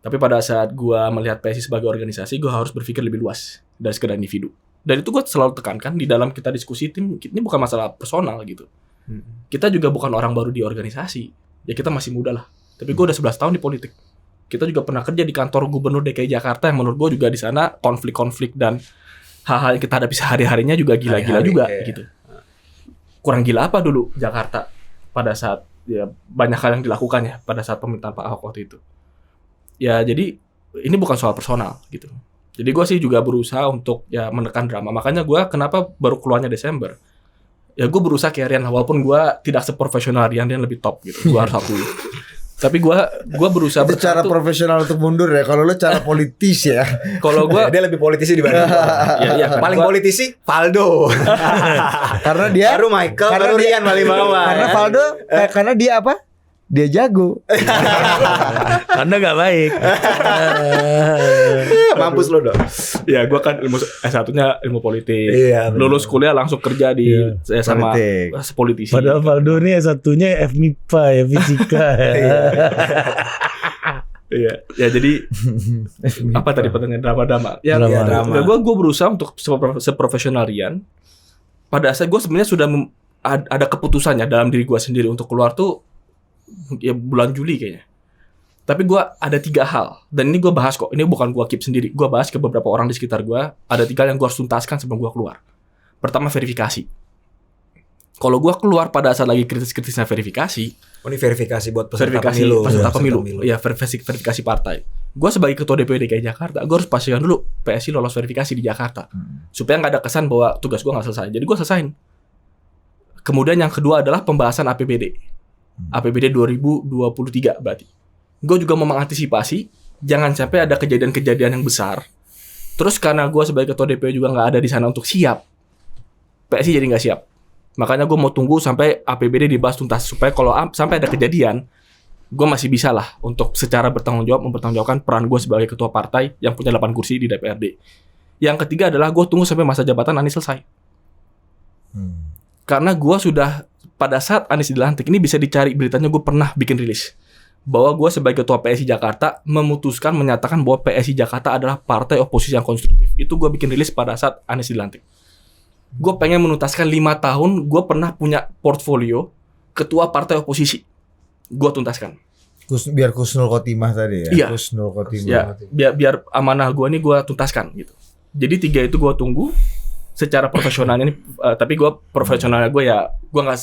Tapi pada saat gue melihat PSI sebagai organisasi, gue harus berpikir lebih luas dari sekedar individu. Dan itu gue selalu tekankan di dalam kita diskusi tim, ini bukan masalah personal gitu. Kita juga bukan orang baru di organisasi. Ya kita masih muda lah. Tapi gue udah 11 tahun di politik. Kita juga pernah kerja di kantor Gubernur DKI Jakarta yang menurut gue juga di sana konflik-konflik dan hal-hal yang kita hadapi sehari-harinya juga gila-gila juga gitu. Kurang gila apa dulu Jakarta pada saat ya banyak hal yang dilakukan ya pada saat pemerintahan Pak Ahok waktu itu. Ya jadi ini bukan soal personal gitu. Jadi gue sih juga berusaha untuk ya menekan drama. Makanya gue kenapa baru keluarnya Desember. Ya gue berusaha kayak Rian walaupun gue tidak seprofesional Rian lebih top gitu. Gue harus akui. Tapi gue berusaha itu cara profesional untuk mundur ya. Kalau lo cara politis ya. Kalau gue dia lebih politisi dibanding ya, paling politisi Valdo. Karena dia baru Michael, baru Rian paling bawah. Karena Valdo karena dia apa? Dia jago. Karena gak baik. Mampus lo dong. Ya gue kan S1-nya ilmu politik. Iya, lulus kuliah langsung kerja di sama politisi. Padahal Valdo ini S1-nya FMIPA ya, fisika. Iya. Ya jadi apa tadi pertanyaan drama-drama? Ya drama. Gue berusaha untuk seprofesional Rian. Pada saat gue sebenarnya sudah ada keputusannya dalam diri gue sendiri untuk keluar tuh ya bulan Juli kayaknya. Tapi gue ada 3 hal dan ini gue bahas kok. Ini bukan gue keep sendiri. Gue bahas ke beberapa orang di sekitar gue. Ada 3 hal yang gue harus tuntaskan sebelum gue keluar. Pertama verifikasi. Kalau gue keluar pada saat lagi kritis-kritisnya verifikasi. Oh ini verifikasi buat peserta pemilu. Peserta pemilu. Ya verifikasi partai. Gue sebagai ketua DPD DKI Jakarta, gue harus pastikan dulu PSI lolos verifikasi di Jakarta. Supaya nggak ada kesan bahwa tugas gue nggak selesai. Jadi gue selesain. Kemudian yang kedua adalah pembahasan APBD. APBD 2023 berarti. Gue juga mau mengantisipasi jangan sampai ada kejadian-kejadian yang besar. Terus karena gue sebagai ketua DPO juga nggak ada di sana untuk siap, PSI jadi nggak siap. Makanya gue mau tunggu sampai APBD dibahas tuntas supaya kalau sampai ada kejadian, gue masih bisa lah untuk secara mempertanggungjawabkan peran gue sebagai ketua partai yang punya 8 kursi di DPRD. Yang ketiga adalah gue tunggu sampai masa jabatan Anies selesai. Karena gue sudah pada saat Anies dilantik ini bisa dicari beritanya, gue pernah bikin rilis bahwa gue sebagai ketua PSI Jakarta menyatakan bahwa PSI Jakarta adalah partai oposisi yang konstruktif. Itu gue bikin rilis pada saat Anies dilantik. Gue pengen menuntaskan 5 tahun gue pernah punya portfolio ketua partai oposisi. Gue tuntaskan. Biar Kusnul Khotimah tadi ya. Iya. Kusnul Khotimah. Ya, biar amanah gue ini gue tuntaskan gitu. Jadi 3 itu gue tunggu secara profesionalnya nih, tapi gue profesionalnya gue ya gue nggak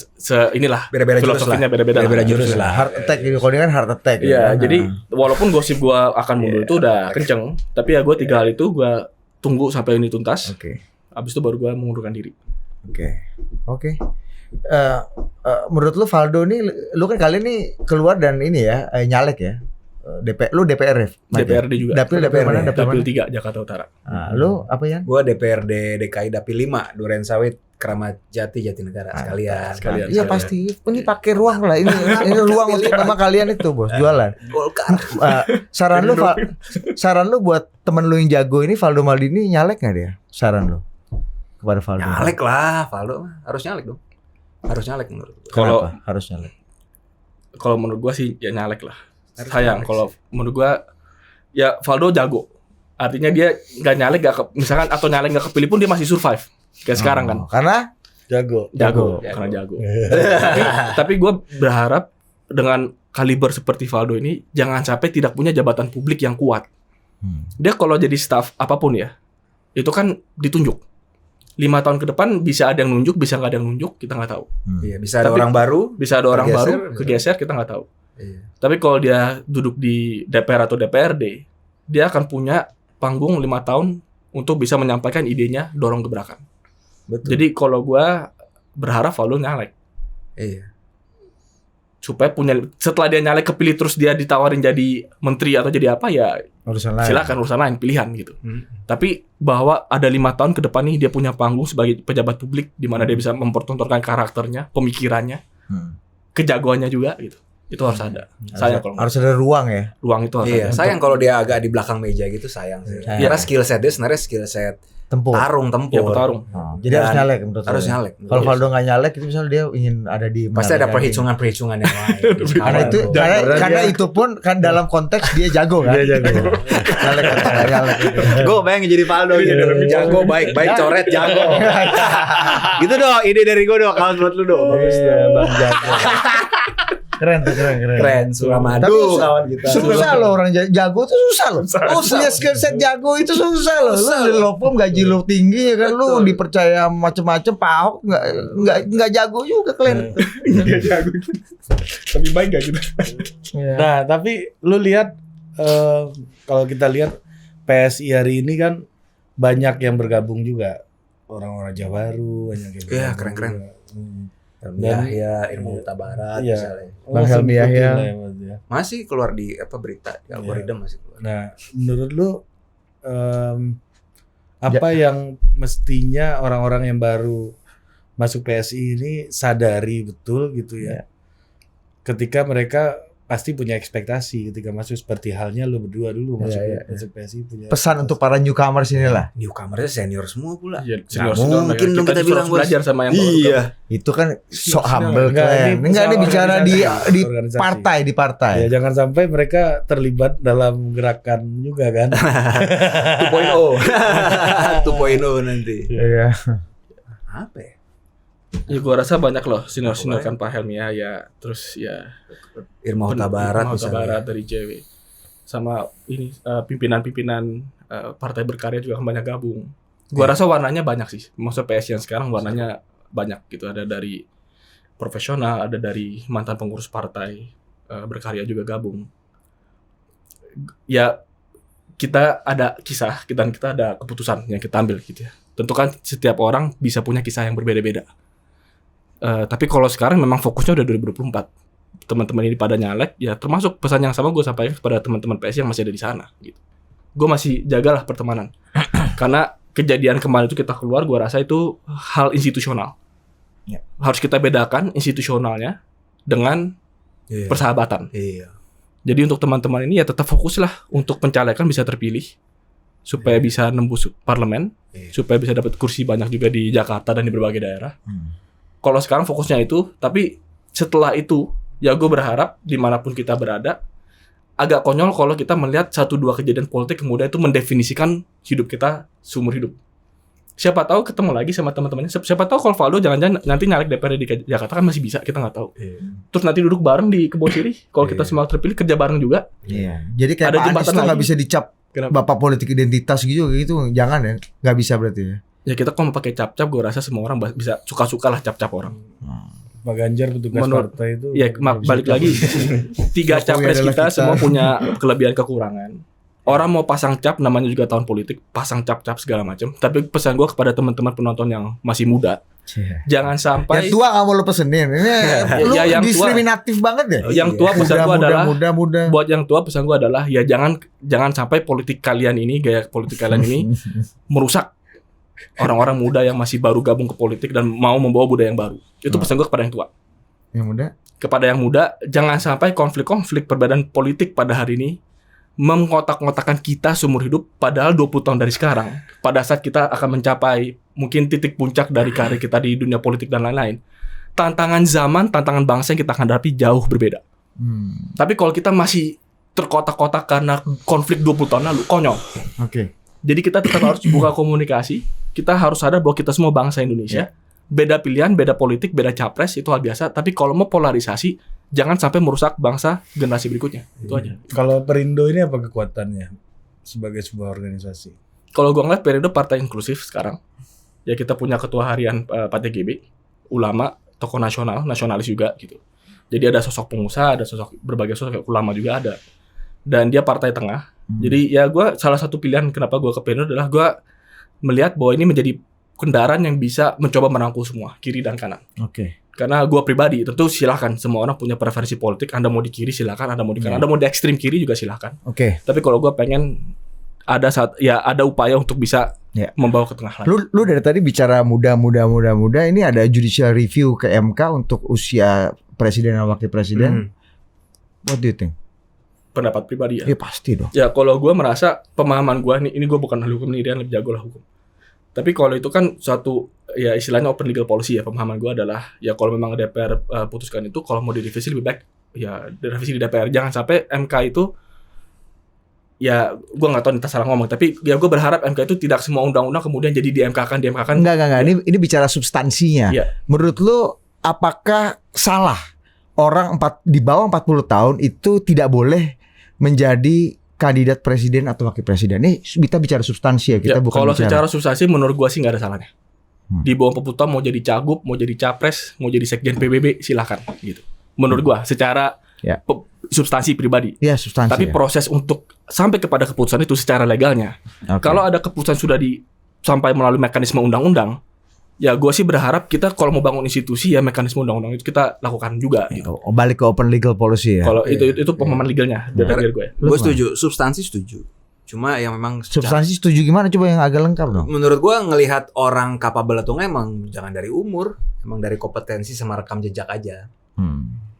inilah beda-beda filosofinya beda-beda jurus lah. Heart attack gitu. Kalau ini kan heart attack. Iya, jadi walaupun gosip gue akan mundur itu udah kenceng, tapi ya gue 3 hal itu gue tunggu sampai ini tuntas. Oke. Abis itu baru gue mengundurkan diri. Oke. Menurut lu Valdo nih, lu kan kali ini keluar dan ini ya nyalek ya. Lu DPR ya? DPRD juga. Dapil mana? Dapil 3 Jakarta Utara. Nah, lu apa ya? Gua DPRD DKI Dapil 5 Duren Sawit Kramat Jati Jatinegara sekalian. Iya pasti. Ini pakai ruang lah. Ini ruang untuk sama kalian itu, Bos. Jualan. Golkar. Saran lu buat temen lu yang jago ini Valdo Maldini nyalek enggak dia? Saran lu kepada Valdo. Nyalek lah, Valdo harus nyalek dong. Harus nyalek menurut gua. Kalau harus nyalek? Kalau menurut gua sih ya nyalek lah. Sayang kalau menurut gua ya Valdo jago. Artinya dia nggak nyalek misalkan atau nyalek nggak kepilih pun dia masih survive kayak sekarang kan. Karena jago. Karena jago. tapi gue berharap dengan kaliber seperti Valdo ini jangan sampai tidak punya jabatan publik yang kuat. Dia kalau jadi staff apapun ya, itu kan ditunjuk. 5 tahun ke depan bisa ada yang nunjuk, bisa nggak ada yang nunjuk, kita nggak tahu. Iya, bisa ada orang baru, bisa ada orang baru kegeser, kita nggak tahu. Iya. Tapi kalau dia duduk di DPR atau DPRD, dia akan punya panggung 5 tahun untuk bisa menyampaikan idenya, dorong gebrakan. Betul. Jadi kalau gue berharap Valdo nyalek. Iya. Supaya setelah dia nyalek kepilih terus dia ditawarin jadi menteri atau jadi apa ya urusan lain. Silakan urusan lain, pilihan gitu. Tapi bahwa ada 5 tahun ke depan nih dia punya panggung sebagai pejabat publik di mana dia bisa mempertontonkan karakternya, pemikirannya, kejagoannya juga gitu. Itu harus ada. Sayang kalau harus ada ruang ya. Ruang itu harus ada. Sayang kalau dia agak di belakang meja gitu, sayang sih. Karena skill set dia sebenarnya skill set tempur. Tempur. Ya, bertarung. Jadi harus nyalek menurut harus nyalek. Kalau Valdo nggak nyalek itu misalnya dia ingin ada di pasti ada perhitungan yang lain. karena itu pun kan dalam konteks dia jago kan. Dia jago. Nyalek. Gue bayangin jadi Valdo jago baik coret jago. Gitu dong, ide dari gue dong, kalau menurut lu dong. Bagus deh, Bang jago. Keren Suramadu kawan kita. Susah loh orang jago tuh susah loh. Punya skill set jago itu susah loh. Lu di Lopom gaji lu tinggi ya kan, lu dipercaya macem-macem. Pak Ahok nggak jago juga kalian. Nggak jago. Tapi baik nggak gitu. Nah tapi lu lihat kalau kita lihat PSI hari ini kan banyak yang bergabung juga, orang-orang Jawa Baru banyak yang bergabung. Iya keren. Yahya, Ilmu Huta Barat misalnya. Bang Helmi Yahya masih keluar di berita di algoritma masih keluar. Nah, menurut lu apa yang mestinya orang-orang yang baru masuk PSI ini sadari betul gitu ya. Ketika mereka pasti punya ekspektasi ketika masuk, seperti halnya lu berdua dulu masuk PSI punya pesan untuk para newcomers inilah. Newcomersnya senior semua pula. Ya, mungkin dong kita bilang belajar sama yang iya. Itu kan sok humble kan. Enggak ini bicara di partai. Ya jangan sampai mereka terlibat dalam gerakan juga kan. 2.0 nanti. Iya. Apa ya? Ya gua rasa banyak loh senior kan Pak Helmi ya, terus ya Irma Huta Barat dari JW. Sama ini pimpinan-pimpinan partai berkarya juga kan banyak gabung. Gua rasa warnanya banyak sih. Maksud PSI yang sekarang warnanya banyak gitu. Ada dari profesional, ada dari mantan pengurus partai berkarya juga gabung. Ya kita ada kisah, kita ada keputusan yang kita ambil gitu ya. Tentu kan setiap orang bisa punya kisah yang berbeda-beda. Tapi kalau sekarang memang fokusnya udah 2024. Teman-teman ini pada nyalek, ya termasuk pesan yang sama gue sampaikan kepada teman-teman PSI yang masih ada di sana. Gitu. Gue masih jagalah pertemanan. Karena kejadian kemarin itu kita keluar, gue rasa itu hal institusional. Ya. Harus kita bedakan institusionalnya dengan persahabatan. Iya. Jadi untuk teman-teman ini ya tetap fokuslah untuk pencalekan bisa terpilih. Supaya bisa nembus parlemen, supaya bisa dapat kursi banyak juga di Jakarta dan di berbagai daerah. Kalau sekarang fokusnya itu, tapi setelah itu, ya gue berharap dimanapun kita berada, agak konyol kalau kita melihat 1-2 kejadian politik kemudian itu mendefinisikan hidup kita seumur hidup. Siapa tahu ketemu lagi sama teman-temannya. Siapa tahu kalau Valdo jangan-jangan nanti nyalek DPR di Jakarta kan masih bisa, kita nggak tahu. Terus nanti duduk bareng di Kebon Sirih. Kalau kita semua terpilih kerja bareng juga. Iya. Jadi kayak ada Pak Anies tuh nggak bisa dicap Kenapa? bapak politik identitas gitu, jangan ya, nggak bisa berarti ya. Ya kita kalau mau pakai cap-cap, gue rasa semua orang bisa suka-suka lah cap-cap orang. Pak Ganjar petugas partai itu. Ya balik lagi, 3 capres kita semua punya kelebihan kekurangan. Orang mau pasang cap, namanya juga tahun politik, pasang cap-cap segala macam. Tapi pesan gue kepada teman-teman penonton yang masih muda, jangan sampai yang tua nggak mau lu pesenin. Ini lu yang diskriminatif banget ya. Yang tua pesan gue adalah muda. buat yang tua pesan gue adalah ya jangan sampai politik kalian ini, gaya politik kalian ini merusak orang-orang muda yang masih baru gabung ke politik dan mau membawa budaya yang baru. Itu pesan gue kepada yang tua. Yang muda? Kepada yang muda, jangan sampai konflik-konflik perbedaan politik pada hari ini mengotak-ngotakan kita seumur hidup, padahal 20 tahun dari sekarang, pada saat kita akan mencapai mungkin titik puncak dari karir kita di dunia politik dan lain-lain, tantangan zaman, tantangan bangsa yang kita akan hadapi jauh berbeda. Tapi kalau kita masih terkotak-kotak karena konflik 20 tahun lalu, konyol. Jadi kita tetap harus buka komunikasi, kita harus sadar bahwa kita semua bangsa Indonesia, beda pilihan, beda politik, beda capres, itu hal biasa, tapi kalau mau polarisasi, jangan sampai merusak bangsa generasi berikutnya. Itu aja. Kalau Perindo ini apa kekuatannya sebagai sebuah organisasi? Kalau gue ngeliat Perindo partai inklusif sekarang. Ya kita punya ketua harian Partai GB, ulama, tokoh nasionalis juga gitu. Jadi ada sosok pengusaha, ada berbagai sosok ulama juga ada. Dan dia partai tengah. Jadi ya gue salah satu pilihan kenapa gue ke Perindo adalah gue melihat bahwa ini menjadi kendaraan yang bisa mencoba merangkul semua, kiri dan kanan. Karena gue pribadi, tentu silahkan semua orang punya preferensi politik. Anda mau di kiri silahkan, Anda mau di kanan, Anda mau di ekstrim kiri juga silahkan. Tapi kalau gue pengen ada upaya untuk bisa membawa ke tengah lagi. Lu dari tadi bicara muda. Ini ada judicial review ke MK untuk usia presiden dan wakil presiden. What do you think? Pendapat pribadi ya. Ya pasti dong. Ya kalau gue merasa pemahaman gue ini gue bukan ahli hukum nih, dia lebih jago lah hukum. Tapi kalau itu kan suatu ya istilahnya open legal policy ya, pemahaman gue adalah ya kalau memang DPR putuskan itu, kalau mau direvisi lebih baik ya direvisi di DPR. Jangan sampai MK itu ya gue nggak tahu entah salah ngomong, tapi ya gue berharap MK itu tidak semua undang-undang kemudian jadi di-MK-kan. Enggak. Ini bicara substansinya. Menurut lu apakah salah orang di bawah 40 tahun itu tidak boleh menjadi kandidat presiden atau wakil presiden? Ini kita bicara substansi ya, kita bukan kalau bicara. Secara substansi menurut gua sih nggak ada salahnya. Di bawah 40 tahun mau jadi cagup, mau jadi capres, mau jadi sekjen PBB silahkan gitu. Menurut gua secara substansi pribadi. Ya, substansi. Tapi proses untuk sampai kepada keputusan itu secara legalnya. Kalau ada keputusan sudah sampai melalui mekanisme undang-undang, ya gue sih berharap kita kalau mau bangun institusi ya mekanisme undang-undang itu kita lakukan juga. Gitu. Balik ke open legal policy ya. Kalau itu pemahaman legalnya dari gue. Gue setuju, substansi setuju. Cuma yang memang substansi setuju gimana, coba yang agak lengkap dong. Menurut gue ngelihat orang capable atau emang jangan dari umur, emang dari kompetensi sama rekam jejak aja.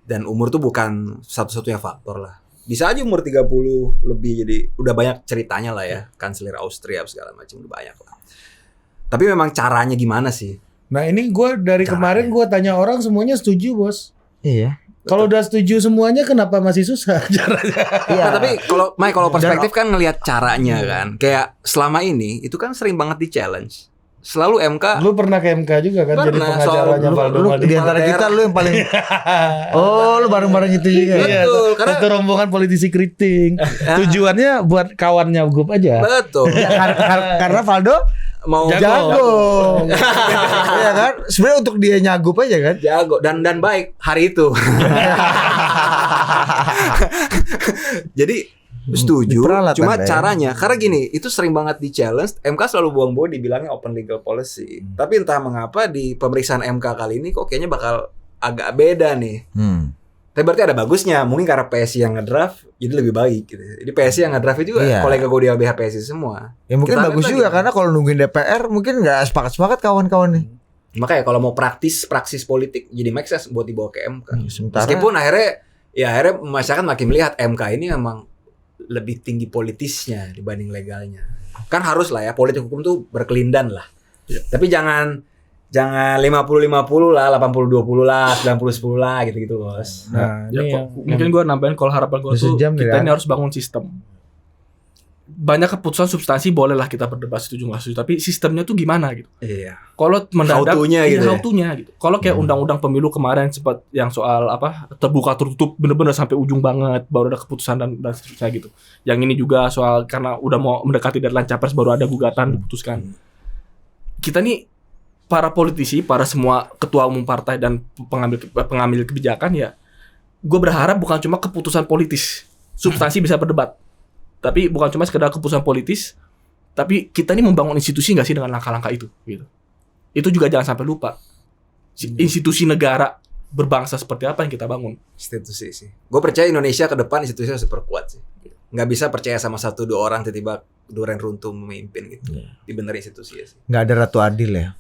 Dan umur tuh bukan satu-satunya faktor lah. Bisa aja umur 30 lebih, jadi udah banyak ceritanya lah ya, kanselir Austria segala macam udah banyak lah. Tapi memang caranya gimana sih? Nah ini gue dari kemarin gue tanya orang semuanya setuju bos. Iya. Kalau udah setuju semuanya kenapa masih susah caranya? Iya. Tapi kalau perspektif kan ngelihat caranya kan. Kayak selama ini itu kan sering banget di challenge. Selalu MK. Lu pernah ke MK juga kan? Jadi pengacaranya Valdo. Di antara kita lu yang paling. Oh, lu bareng-bareng itu juga. Betul. Karena itu rombongan politisi keriting. Tujuannya buat kawannya grup aja. Betul. Karena Valdo mau jago. Iya kan? Sebenarnya untuk dia nyagup aja kan? jago dan baik hari itu. Jadi setuju, Diperalat cuma Anda, ya. caranya karena gini, itu sering banget di challenge. MK selalu buang body bilangnya open legal policy. Tapi entah mengapa di pemeriksaan MK kali ini kok kayaknya bakal agak beda nih. Tapi berarti ada bagusnya, mungkin karena PSI yang ngedraft jadi lebih baik gitu. Jadi PSI yang ngedraft itu juga kolega gue di LBH PSI semua. Ya mungkin Kita bagus lihat juga lagi. karena kalau nungguin DPR mungkin nggak sepakat kawan-kawan nih. Makanya kalau mau praksis politik jadi make sense buat dibawa ke MK. Sementara Meskipun akhirnya masyarakat makin melihat MK ini memang lebih tinggi politisnya dibanding legalnya. Kan harus lah ya, politik hukum tuh berkelindan lah. Tapi jangan 50-50 lah, 80-20 lah, 90-10 lah gitu-gitu, Bos. Nah, Ya, ini kok, yang mungkin gue nambahin kalau harapan gue Udah tuh sejam kita ya. ini harus bangun sistem. Banyak keputusan substansi boleh lah kita berdebat setuju nggak setuju, tapi sistemnya tuh gimana gitu. Iya. Kalau mendadak How-to-nya gitu ya? how-to-nya gitu. Kalau kayak undang-undang pemilu kemarin sempat yang soal apa terbuka tertutup bener-bener sampai ujung banget baru ada keputusan dan seterusnya gitu. Yang ini juga soal karena udah mau mendekati deadline capres baru ada gugatan diputuskan. Kita nih para politisi, para semua ketua umum partai dan pengambil kebijakan ya, gue berharap bukan cuma keputusan politis, substansi bisa berdebat, tapi bukan cuma sekedar keputusan politis, tapi kita ini membangun institusi nggak sih dengan langkah-langkah itu, gitu. Itu juga jangan sampai lupa institusi negara berbangsa seperti apa yang kita bangun. Institusi sih. Gue percaya Indonesia ke depan institusinya super kuat sih. Nggak bisa percaya sama 1-2 orang tiba-tiba duren runtuh memimpin gitu. Dibenerin institusi sih. nggak ada Ratu Adil ya.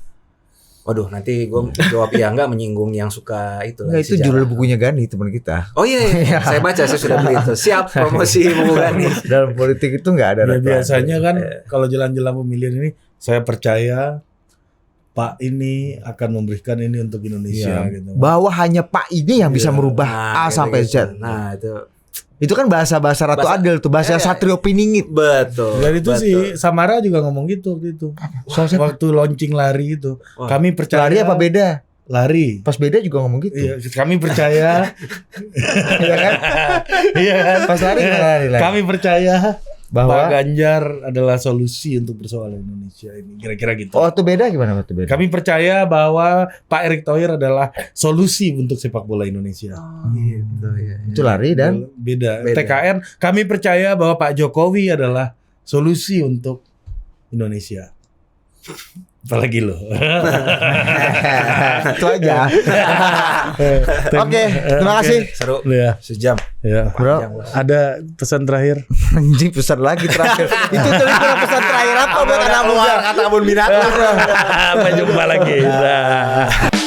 Waduh, nanti gue jawab iya nggak menyinggung yang suka itu. Nggak, itu judul bukunya Gani teman kita. Oh iya. Saya baca, saya sudah beli itu. Siap promosi buku Gani. Dalam politik itu nggak ada ya, Ratu biasanya Adil. kan kalau jalan-jalan pemilihan ini saya percaya Pak ini akan memberikan ini untuk Indonesia Iya. gitu. Bahwa hanya Pak ini yang bisa merubah A sampai Z. Nah, itu Itu kan bahasa Ratu Bahasa- Adil tuh, bahasa Satrio Piningit. betul. Dan itu betul. sih Samara juga ngomong gitu waktu itu. Waktu launching lari itu. Wah. Kami percaya Lari apa beda? Lari. Pas beda juga ngomong gitu. Iya, kami percaya. Iya kan? Iya kan? Pas lari gimana lari? Kami percaya Bahwa Pak Ganjar adalah solusi untuk persoalan Indonesia ini. Kira-kira gitu. Oh, itu beda gimana waktu beda? Kami percaya bahwa Pak Erick Thohir adalah solusi untuk sepak bola Indonesia. Gitu ya. Itu lari dan Beda. Beda. TKN, kami percaya bahwa Pak Jokowi adalah solusi untuk Indonesia. Apalagi lo. itu aja. Oke, terima kasih. Seru. Ya, Sejam. ya. Bro, Ada pesan terakhir? anjing pesan lagi terakhir. Itu tadi pesan terakhir apa buat anak muda? Kata Abun Binatang. Sampai jumpa lagi. Dah.